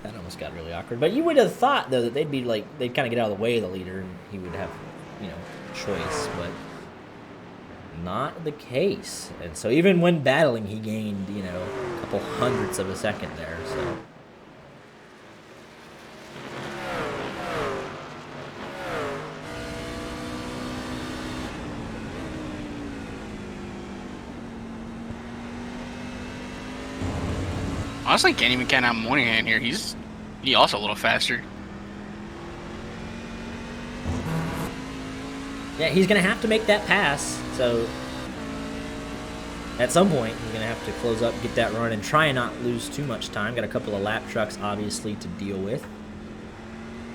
that almost got really awkward. But you would have thought, though, that they'd kind of get out of the way of the leader, and he would have, choice, but not the case. And so even when battling, he gained, a couple hundredths of a second there, so. Honestly, can't even count out Moynihan here. He's also a little faster. Yeah, he's going to have to make that pass, so at some point he's going to have to close up, get that run, and try and not lose too much time. Got a couple of lap trucks, obviously, to deal with.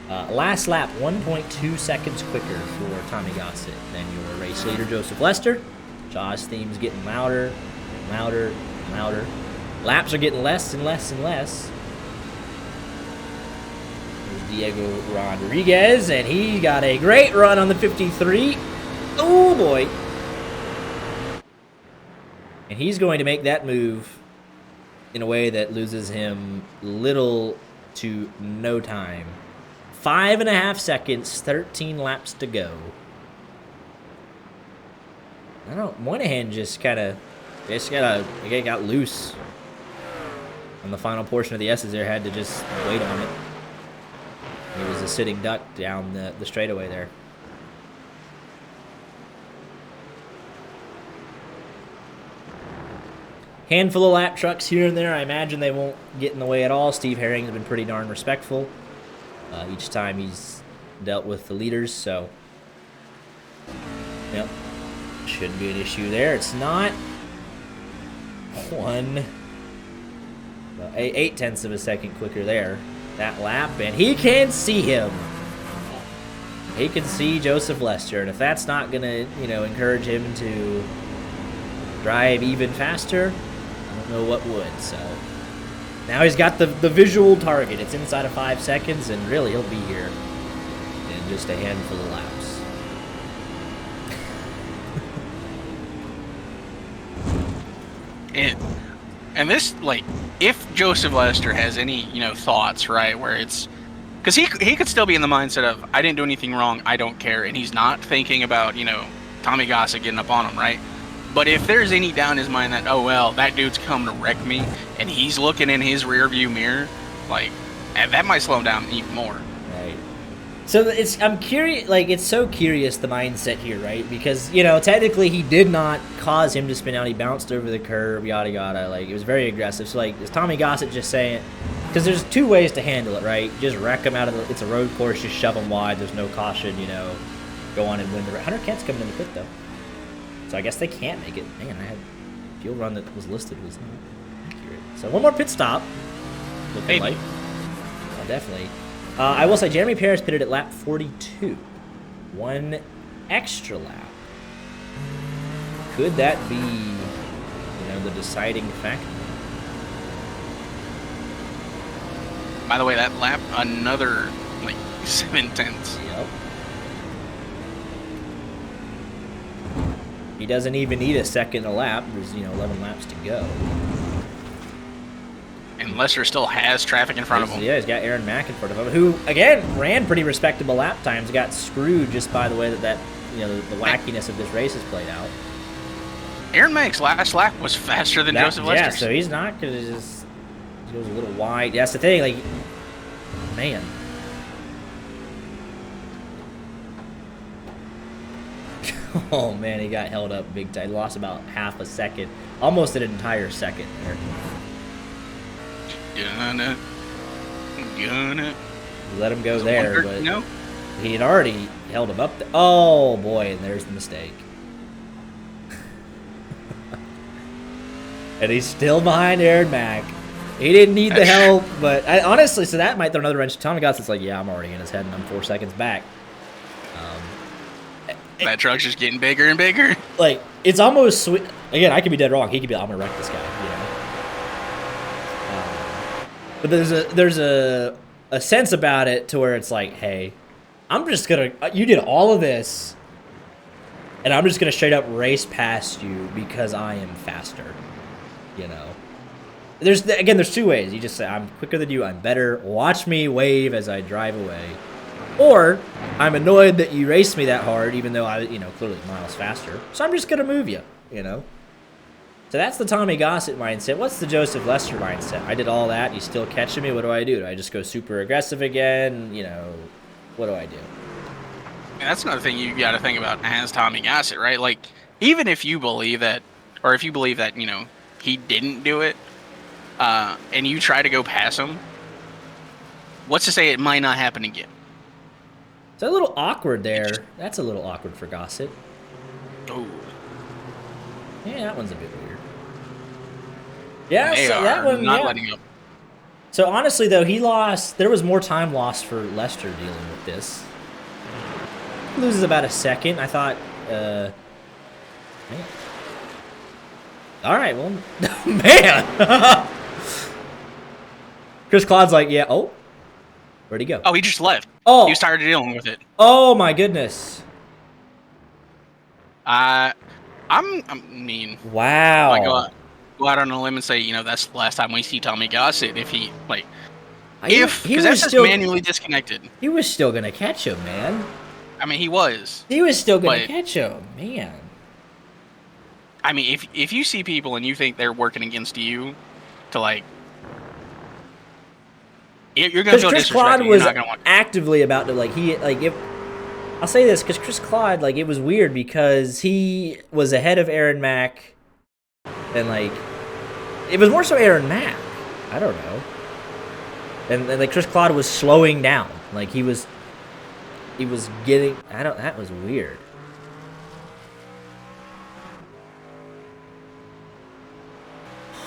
Last lap, 1.2 seconds quicker for Tommy Gossett than your race leader, Joseph Lester. Jaw's theme's getting louder, louder, louder. Laps are getting less and less and less. Here's Diego Rodriguez, and he got a great run on the 53. Oh, boy. And he's going to make that move in a way that loses him little to no time. 5.5 seconds, 13 laps to go. I don't know, Moynihan just got loose on the final portion of the S's there, had to just wait on it. He was a sitting duck down the straightaway there. Handful of lap trucks here and there. I imagine they won't get in the way at all. Steve Herring's been pretty darn respectful each time he's dealt with the leaders, so yep, shouldn't be an issue there. It's not. 8/10 of a second quicker there, that lap, and he can see him. He can see Joseph Lester, and if that's not gonna, encourage him to drive even faster, I don't know what would. So now he's got the visual target. It's inside of 5 seconds, and really he'll be here in just a handful of laps. And this, if Joseph Lester has any, thoughts, right, where it's, because he could still be in the mindset of, I didn't do anything wrong, I don't care, and he's not thinking about, Tommy Gossett getting up on him, right? But if there's any doubt in his mind that, oh, well, that dude's come to wreck me, and he's looking in his rearview mirror, that might slow him down even more. Right. So I'm curious, it's so curious, the mindset here, right? Because, technically he did not cause him to spin out. He bounced over the curb, yada, yada. It was very aggressive. So, is Tommy Gossett just saying, because there's two ways to handle it, right? Just wreck him out of it's a road course, just shove him wide. There's no caution, go on and win the race. Hunter Kent's coming in the pit, though. So I guess they can't make it. Man, fuel run that was listed was not accurate. So one more pit stop. Looking like. Oh, definitely. I will say Jeremy Perez pitted at lap 42. One extra lap. Could that be, the deciding factor? By the way, that lap, another, 7/10. Yep. He doesn't even need a second a lap. There's, 11 laps to go. And Lester still has traffic in front of him. Yeah, he's got Aaron Mack in front of him, who, again, ran pretty respectable lap times, got screwed just by the way that the wackiness of this race is played out. Aaron Mack's last lap was faster than Joseph Yeah, Lester's. so he's not gonna just he goes a little wide. That's the thing, like, man. Oh man, he got held up big time. He lost about half a second, almost an entire second there. Gonna. Let him go there, but No. he had already held him up. Oh boy, and there's the mistake. And he's still behind Aaron Mack. He didn't need the help, but honestly, so that might throw another wrench. Tommy Goss's like, yeah, I'm already in his head, and I'm 4 seconds back. That truck's just getting bigger and bigger. Like, it's almost sweet. Again, I could be dead wrong. He could be, I'm gonna wreck this guy, you know. But there's a sense about it to where it's like, hey, I'm just gonna. You did all of this, and I'm just gonna straight up race past you because I am faster. You know. There's two ways. You just say, I'm quicker than you. I'm better. Watch me wave as I drive away. Or, I'm annoyed that you raced me that hard, even though I, clearly miles faster. So I'm just going to move you, So that's the Tommy Gossett mindset. What's the Joseph Lester mindset? I did all that, you still catching me, what do I do? Do I just go super aggressive again? What do I do? And that's another thing you got to think about as Tommy Gossett, right? Like, even if you believe that, or if you believe that, he didn't do it, and you try to go past him, what's to say it might not happen again? It's a little awkward there. That's a little awkward for Gossett. Oh. Yeah, that one's a bit weird. Yeah, They so that are one, not yeah. letting up. So honestly, though, there was more time lost for Lester dealing with this. He loses about a second. I thought, man. All right, well, man. Chris Claude's like, yeah, oh. Where'd he go? Oh, he just left. Oh. He was tired of dealing with it. Oh, my goodness. I mean, Wow. I go out on a limb and say, that's the last time we see Tommy Gossett. If he, because that's just manually disconnected. He was still going to catch him, man. I mean, he was. He was still going to catch him, man. I mean, if you see people and you think they're working against you to, you're going to feel Chris disrespected. Claude was You're not gonna actively about to, I'll say this, because Chris Claude, it was weird because he was ahead of Aaron Mack, and, it was more so Aaron Mack. I don't know. And Chris Claude was slowing down. He was getting, that was weird.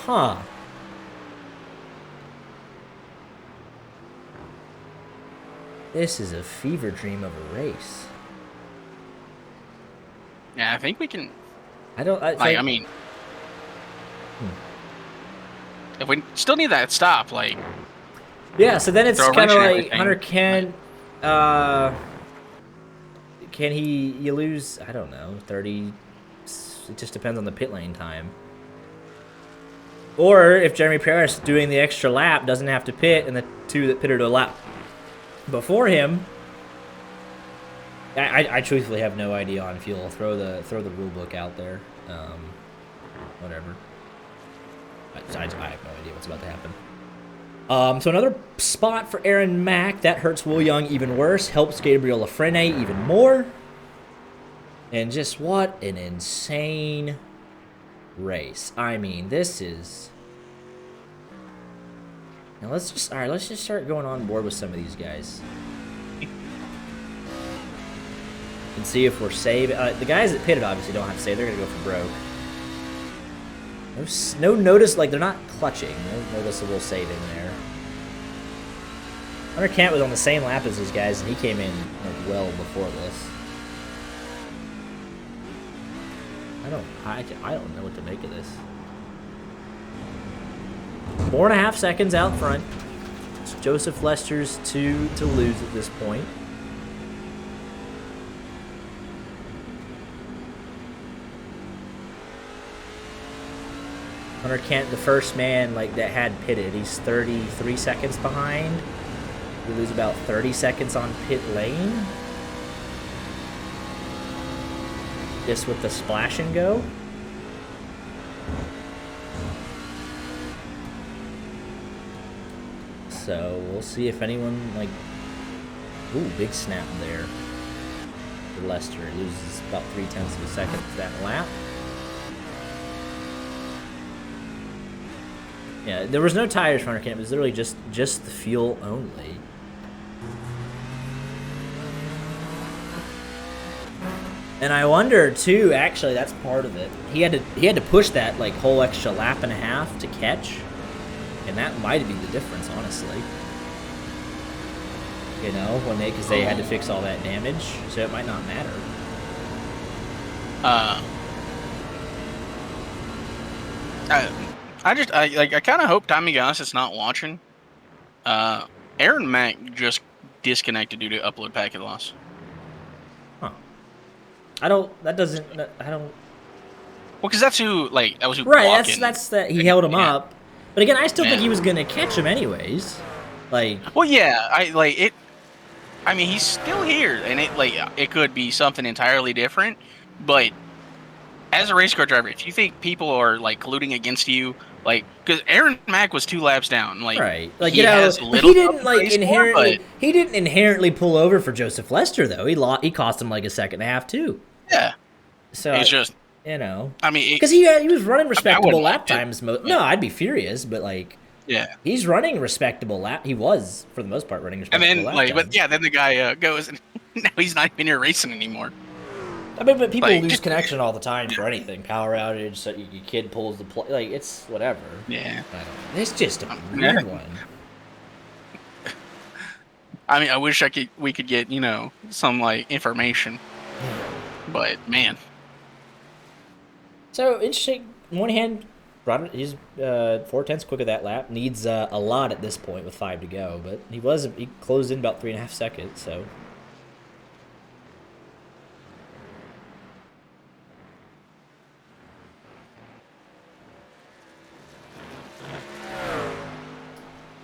Huh. This is a fever dream of a race. Yeah, I think we can. I mean, if we still need that stop, yeah. So then it's throw a kind of wrench in like everything. Hunter can you lose? I don't know, 30. It just depends on the pit lane time. Or if Jeremy Paris doing the extra lap doesn't have to pit, and the two that pitted a lap before him, I truthfully have no idea on fuel. Throw the rule book out there. Whatever. I have no idea what's about to happen. So another spot for Aaron Mack. That hurts Will Young even worse. Helps Gabriel Lafrene even more. And just what an insane race. I mean, this is... Now let's just start going on board with some of these guys. And see if we're saving. The guys that pitted obviously don't have to save. They're going to go for broke. No notice, they're not clutching. No noticeable saving there. Hunter Kent was on the same lap as these guys, and he came in well before this. I don't know what to make of this. 4.5 seconds out front. It's Joseph Lester's 2 to lose at this point. Hunter Kent, the first man that had pitted, he's 33 seconds behind. We lose about 30 seconds on pit lane. Just with the splash and go. So we'll see if anyone like. Ooh, big snap there for Lester. He loses about 0.3 of a second for that lap. Yeah, there was no tires for Hunter Kent. It was literally just the fuel only. And I wonder too. Actually, that's part of it. He had to push that like whole extra lap and a half to catch, and that might be the difference, honestly. You know, because they had to fix all that damage, so it might not matter. I kind of hope Tommy Goss not watching. Aaron Mack just disconnected due to upload packet loss. Huh. I don't. Well, because that's who that was who. Right. That's that. He held him yeah. up, but again, I still think Yeah. he was gonna catch him anyways. Like. Well, yeah. I mean, he's still here, and it could be something entirely different. But as a race car driver, if you think people are colluding against you, because Aaron Mack was 2 laps down, right, he has little. He didn't inherently pull over for Joseph Lester though. He cost him like a second and a half too. Yeah. So it's just. I mean, because he was running respectable lap mind times. No, I'd be furious, but yeah, he's running respectable lap. He was for the most part running respectable lap times. But yeah, then the guy goes and now he's not even here racing anymore. I mean, but people lose connection all the time for anything. Power outage, so your kid pulls the play. It's whatever. Yeah, it's just a weird one. I mean, I wish we could get some information, but man. So interesting. On one hand, he's 4/10 quicker that lap. Needs a lot at this point with 5 to go, but he closed in about 3.5 seconds. So.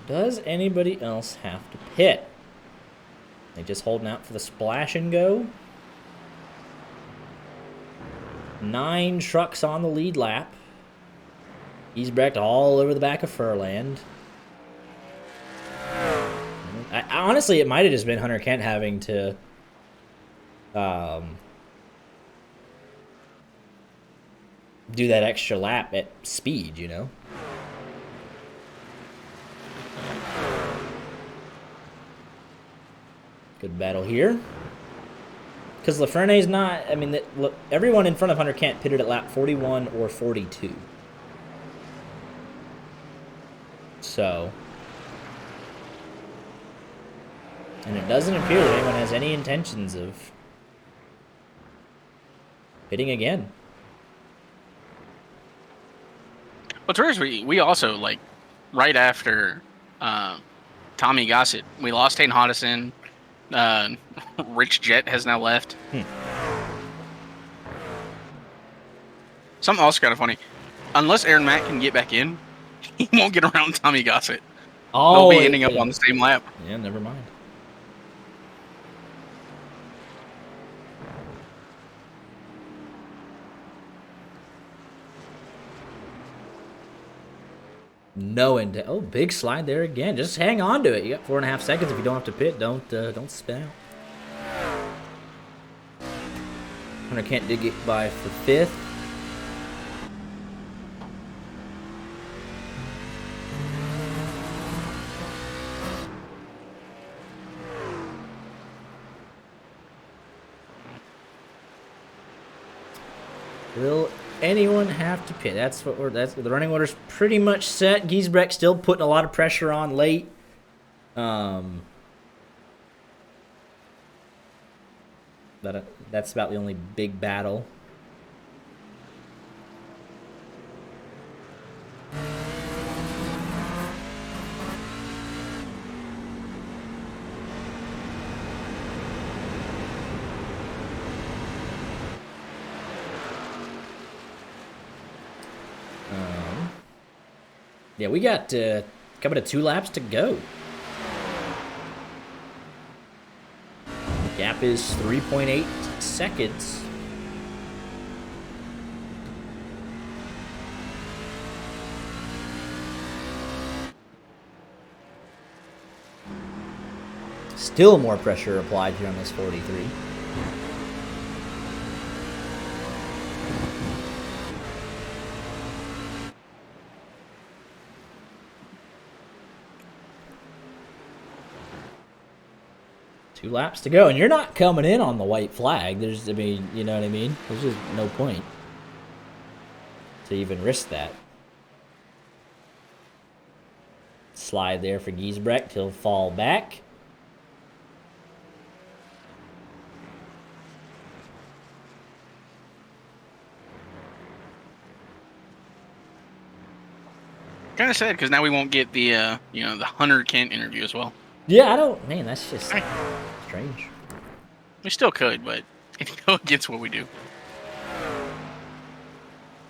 Does anybody else have to pit? They just holding out for the splash and go. 9 trucks on the lead lap. He's wrecked all over the back of Furland. Honestly, it might have just been Hunter Kent having to do that extra lap at speed, Good battle here. Because Lafrene's not... I mean, everyone in front of Hunter Kent pitted at lap 41 or 42. So... And it doesn't appear that anyone has any intentions of pitting again. What's worse, we also, right after Tommy Gossett, we lost Tain Hodison. Rich Jett has now left. Something else kind of funny. Unless Aaron Mack can get back in, he won't get around Tommy Gossett. Oh, they'll be ending up on the same lap. Yeah, never mind. No intent. Oh, big slide there again. Just hang on to it. You got 4.5 seconds. If you don't have to pit, don't spin out. Hunter Kent did get by for 5th. Will anyone have to pit? That's the running order's pretty much set. Giesbrecht still putting a lot of pressure on late. That's about the only big battle. Yeah, we got coming to 2 laps to go. Gap is 3.8 seconds. Still more pressure applied here on this 43. Two laps to go, and you're not coming in on the white flag. I mean, you know what I mean? There's just no point to even risk that. Slide there for Giesbrecht. He'll fall back. Kind of sad because now we won't get the the Hunter Kent interview as well. Yeah, I don't. Man, that's just strange. We still could, but it goes against what we do.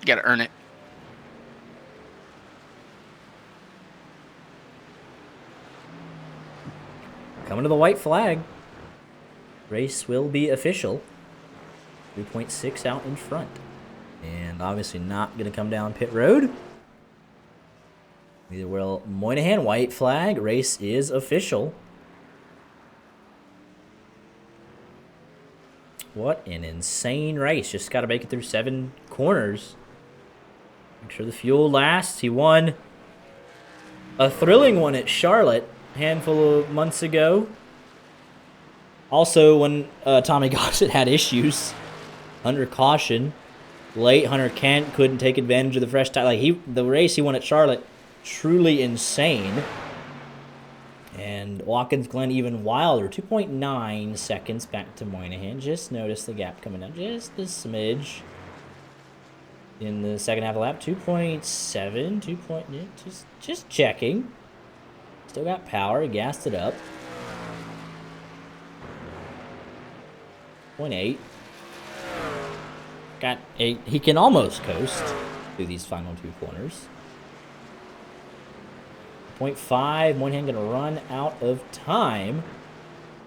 You got to earn it. Coming to the white flag. Race will be official. 3.6 out in front. And obviously not going to come down pit road. Neither will Moynihan. White flag. Race is official. What an insane race. Just got to make it through 7 corners. Make sure the fuel lasts. He won a thrilling one at Charlotte a handful of months ago. Also, when Tommy Gossett had issues under caution, late Hunter Kent couldn't take advantage of the fresh tire. The race he won at Charlotte, truly insane. And Watkins, Glen even wilder, 2.9 seconds back to Moynihan. Just notice the gap coming down just a smidge. In the second half of the lap, 2.7, 2. Just checking. Still got power, he gassed it up. 0.8. Got 8. He can almost coast through these final 2 corners. 0.5. Moynihan going to run out of time.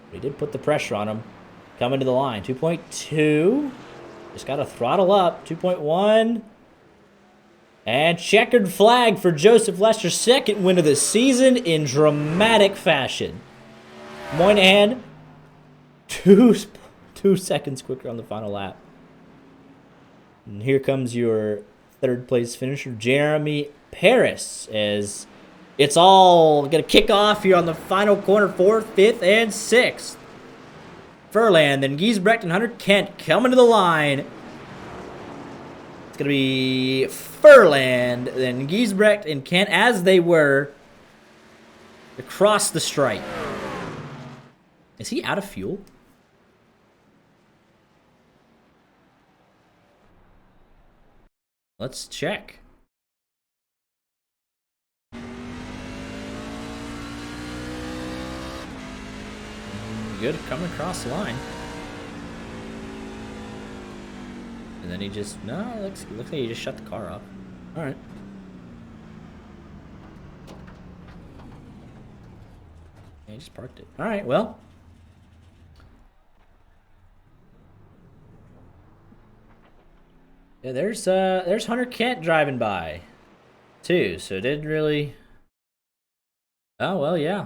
But he did put the pressure on him. Coming to the line. 2.2. Just got to throttle up. 2.1. And checkered flag for Joseph Lester's second win of the season in dramatic fashion. Moynihan, 2 seconds quicker on the final lap. And here comes your third place finisher, Jeremy Paris, as it's all going to kick off here on the final corner, 4th, 5th, and 6th. Furlan, then Giesbrecht and Hunter Kent coming to the line. It's going to be Furlan, then Giesbrecht and Kent, as they were, across the stripe. Is he out of fuel? Let's check. Good, coming across the line. And then he just, no, it looks like he just shut the car off. Alright. Yeah, he just parked it. Alright, well. Yeah, there's Hunter Kent driving by, too. So it didn't really. Oh well, yeah.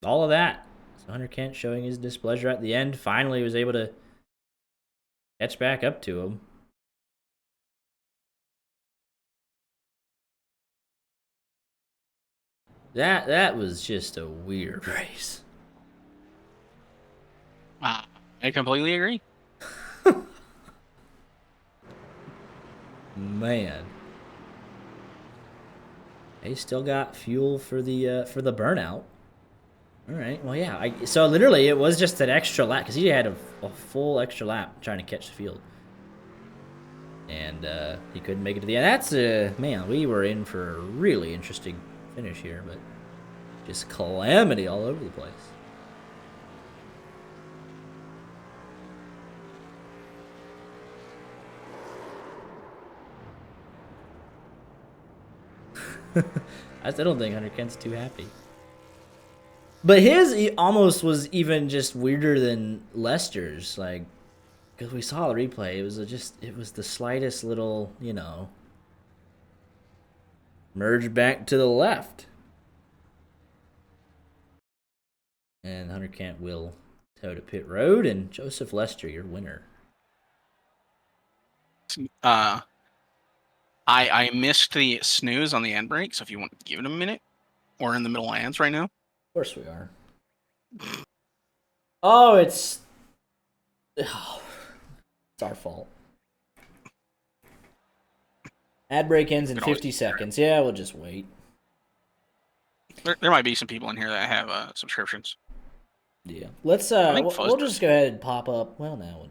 All of that. So Hunter Kent showing his displeasure at the end. Finally, was able to catch back up to him. That was just a weird race. I completely agree. Man, they still got fuel for the burnout. All right, well, yeah. So literally, it was just an extra lap because he had a full extra lap trying to catch the field, and he couldn't make it to the end. That's man, we were in for a really interesting finish here, but just calamity all over the place. I still don't think Hunter Kent's too happy. But his almost was even just weirder than Lester's, like, because we saw the replay. It was the slightest little, merge back to the left. And Hunter Kent will tow to pit road, and Joseph Lester, your winner. I missed the snooze on the end brake, so if you want to give it a minute, we're in the middle of ads right now. Of course we are. Oh, it's our fault. Ad break ends in Can always 50 seconds. Yeah, we'll just wait. There might be some people in here that have subscriptions. Yeah, let's. I think We'll just go ahead and pop up. Well, no,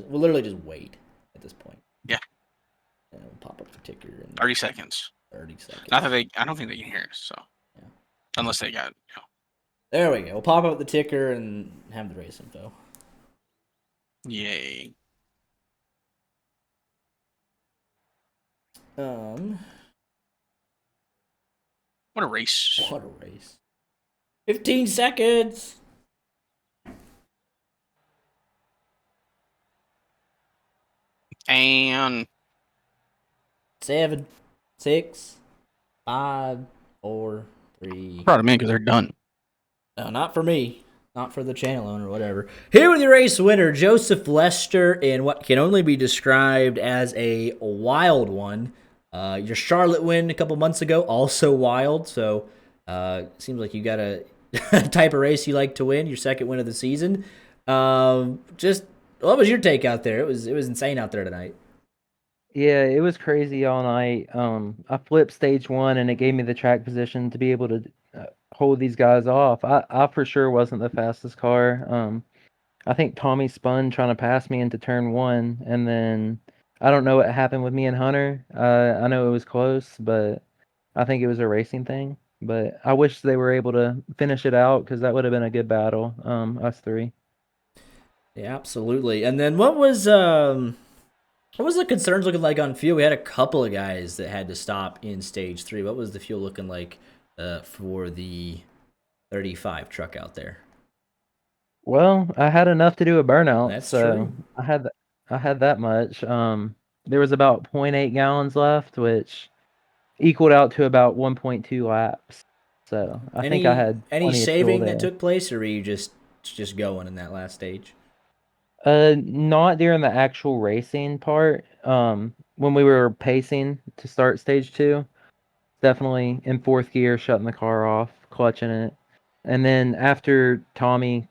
we'll literally just wait at this point. Yeah. And we'll pop up the ticker in 30 seconds. 30 seconds. Not that I don't think they can hear us, so. Yeah. Unless they got, There we go. We'll pop up the ticker and have the race info. Yay. What a race. What a race. 15 seconds. And 7, 6, 5, 4, 3. proud of me because they're done. No, not for me. Not for the channel owner, whatever. Here with your race winner, Joseph Lester, in what can only be described as a wild one. Your Charlotte win a couple months ago, also wild. So, seems like you got a type of race you like to win. Your second win of the season. Just what was your take out there? It was insane out there tonight. Yeah, it was crazy all night. I flipped stage 1 and it gave me the track position to be able to hold these guys off. I for sure wasn't the fastest car. I think Tommy spun trying to pass me into turn 1, and then I don't know what happened with me and Hunter. I know it was close, but I think it was a racing thing. But I wish they were able to finish it out because that would have been a good battle, us three. Yeah, absolutely. And then what was the concerns looking like on fuel? We had a couple of guys that had to stop in stage 3. What was the fuel looking like for the 35 truck out there? Well, I had enough to do a burnout, That's so true. I had that much. There was about 0.8 gallons left, which equaled out to about 1.2 laps. So I think I had any plenty of fuel saving there. that took place, or were you just going in that last stage? Not during the actual racing part. When we were pacing to start stage 2, definitely in fourth gear, shutting the car off, clutching it. And then after Tommy,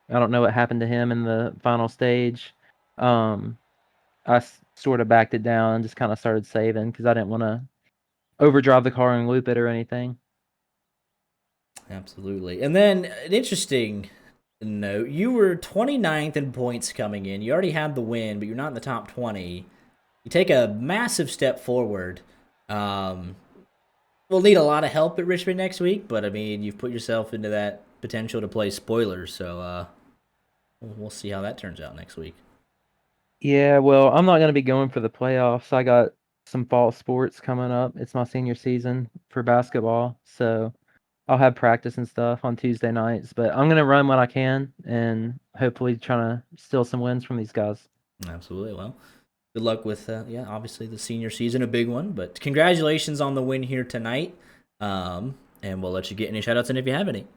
I don't know what happened to him in the final stage. I sort of backed it down and just kind of started saving because I didn't want to overdrive the car and loop it or anything. Absolutely. And then an interesting note, you were 29th in points coming in. You already had the win, but you're not in the top 20. You take a massive step forward. We'll need a lot of help at Richmond next week, but I mean, you've put yourself into that potential to play spoilers, so we'll see how that turns out next week. Yeah, well, I'm not going to be going for the playoffs. I got some fall sports coming up. It's my senior season for basketball, so I'll have practice and stuff on Tuesday nights. But I'm going to run what I can and hopefully trying to steal some wins from these guys. Absolutely. Well, good luck with, obviously the senior season, a big one. But congratulations on the win here tonight. And we'll let you get any shout-outs in if you have any.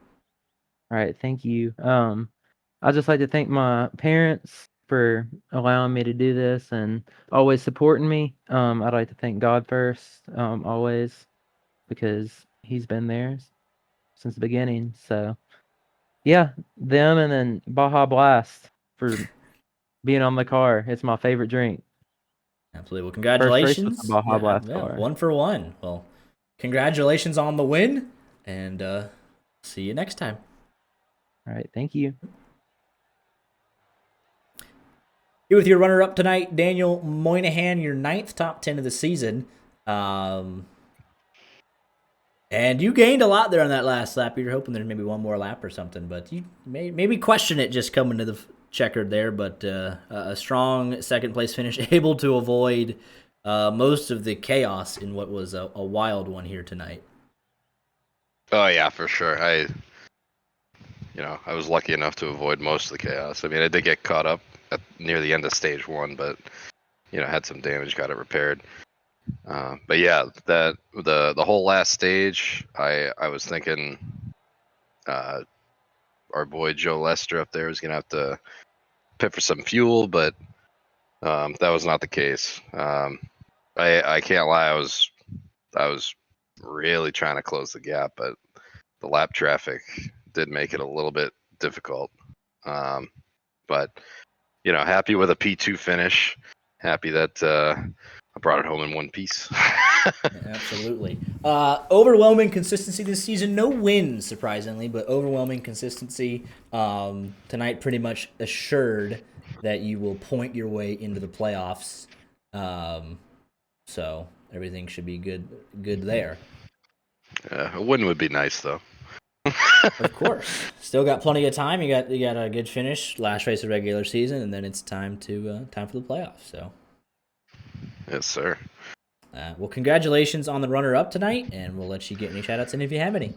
All right, thank you. I'd just like to thank my parents for allowing me to do this and always supporting me. I'd like to thank God first, always, because he's been there since the beginning. So, yeah, them and then Baja Blast for being on the car. It's my favorite drink. Absolutely. Well, First race with congratulations. the Baja Blast car. 1 for 1. Well, congratulations on the win, and see you next time. All right, thank you. Here with your runner-up tonight, Daniel Moynihan, your 9th top 10 of the season. And you gained a lot there on that last lap. You're hoping there's maybe one more lap or something, but you maybe question it just coming to the checkered there. But a strong second-place finish, able to avoid most of the chaos in what was a wild one here tonight. Oh yeah, for sure. I was lucky enough to avoid most of the chaos. I mean, I did get caught up near the end of stage 1, but had some damage, got it repaired. But yeah, that the whole last stage, I was thinking, our boy Joe Lester up there was gonna have to pit for some fuel, but that was not the case. I can't lie, I was really trying to close the gap, but the lap traffic did make it a little bit difficult. But happy with a P2 finish. Happy that I brought it home in one piece. Absolutely. Overwhelming consistency this season. No wins, surprisingly, but overwhelming consistency. Tonight pretty much assured that you will point your way into the playoffs. So everything should be good there. A win would be nice, though. Of course. Still got plenty of time. You got a good finish, last race of regular season, and then it's time for the playoffs. So. Yes, sir. Well, congratulations on the runner-up tonight, and we'll let you get any shout-outs in if you have any.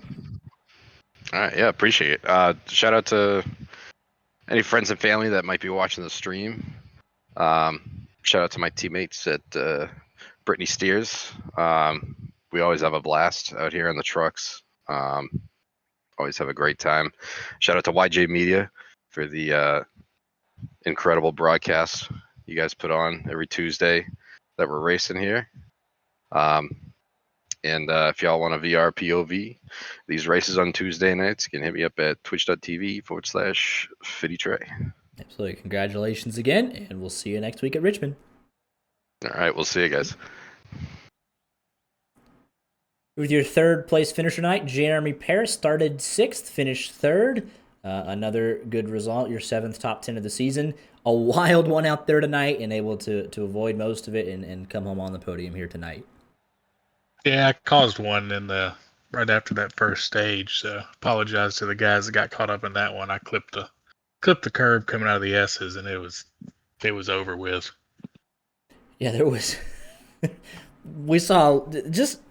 All right, yeah, appreciate it. Shout out to any friends and family that might be watching the stream. Shout out to my teammates at Brittany Steers. We always have a blast out here in the trucks. Always have a great time. Shout out to YJ Media for the incredible broadcast you guys put on every Tuesday that we're racing here. And if y'all want a VR POV, these races on Tuesday nights, you can hit me up at twitch.tv/FittyTrey. Absolutely. Congratulations again, and we'll see you next week at Richmond. All right, we'll see you guys. With your third place finisher tonight, Jeremy Paris started 6th, finished 3rd. Another good result, your 7th top 10 of the season. A wild one out there tonight, and able to avoid most of it and come home on the podium here tonight. Yeah, I caused one right after that first stage, so apologize to the guys that got caught up in that one. I clipped the curb coming out of the S's, and it was over with. Yeah, there was. We saw just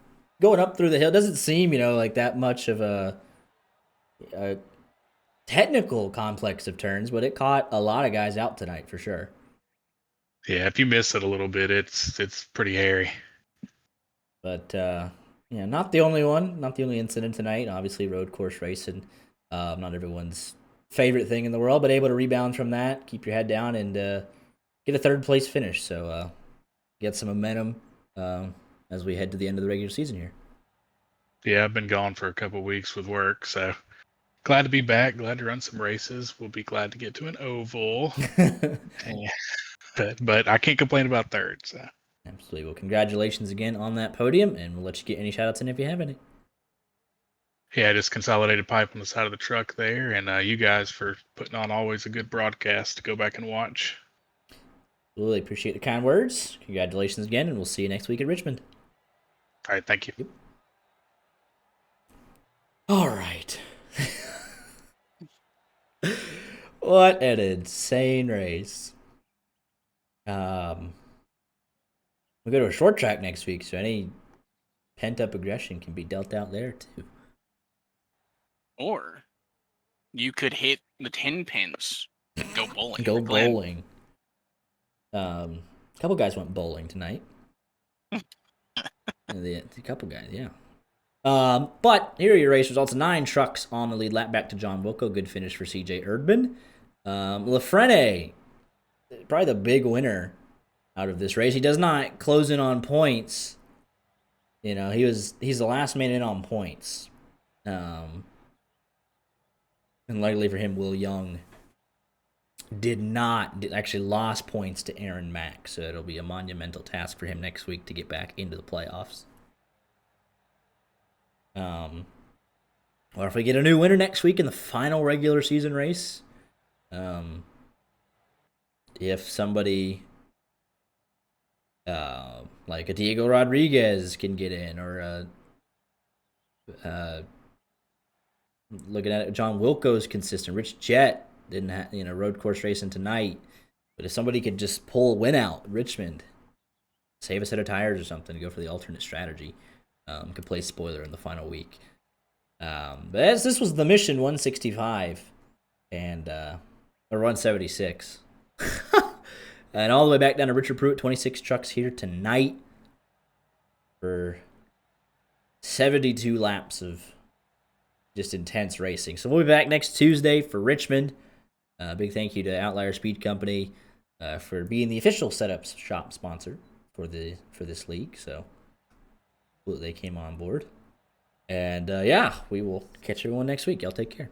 going up through the hill. Doesn't seem like that much of a technical complex of turns, but it caught a lot of guys out tonight for sure. Yeah, if you miss it a little bit, it's pretty hairy. But not the only one, not the only incident tonight. Obviously, road course racing, not everyone's favorite thing in the world, but able to rebound from that, keep your head down, and get a 3rd place finish. So get some momentum as we head to the end of the regular season here. Yeah, I've been gone for a couple weeks with work, so glad to be back. Glad to run some races. We'll be glad to get to an oval. But I can't complain about 3rd. So. Absolutely. Well, congratulations again on that podium, and we'll let you get any shout-outs in if you have any. Yeah, just consolidated pipe on the side of the truck there, and you guys for putting on always a good broadcast to go back and watch. Really appreciate the kind words. Congratulations again, and we'll see you next week at Richmond. All right, thank you. Yep. All right. What an insane race. We'll go to a short track next week, so any pent-up aggression can be dealt out there, too. Or you could hit the 10 pins. Go bowling. Go bowling. A couple guys went bowling tonight. A couple guys, yeah. But here are your race results. 9 trucks on the lead lap back to John Wilco. Good finish for CJ Erdman. Lafrene, probably the big winner out of this race. He does not close in on points. He's the last man in on points. And luckily for him, Will Young actually lost points to Aaron Mack, so it'll be a monumental task for him next week to get back into the playoffs. Or if we get a new winner next week in the final regular season race, if somebody like a Diego Rodriguez can get in, or looking at it, John Wilco's consistent. Rich Jett didn't have road course racing tonight, but if somebody could just pull a win out, Richmond, save a set of tires or something to go for the alternate strategy, could play spoiler in the final week. But as this was the mission 165 and or 176. And all the way back down to Richard Pruitt, 26 trucks here tonight for 72 laps of just intense racing. So we'll be back next Tuesday for Richmond. Big thank you to Outlier Speed Company for being the official setup shop sponsor for this league. So they came on board. And yeah, we will catch everyone next week. Y'all take care.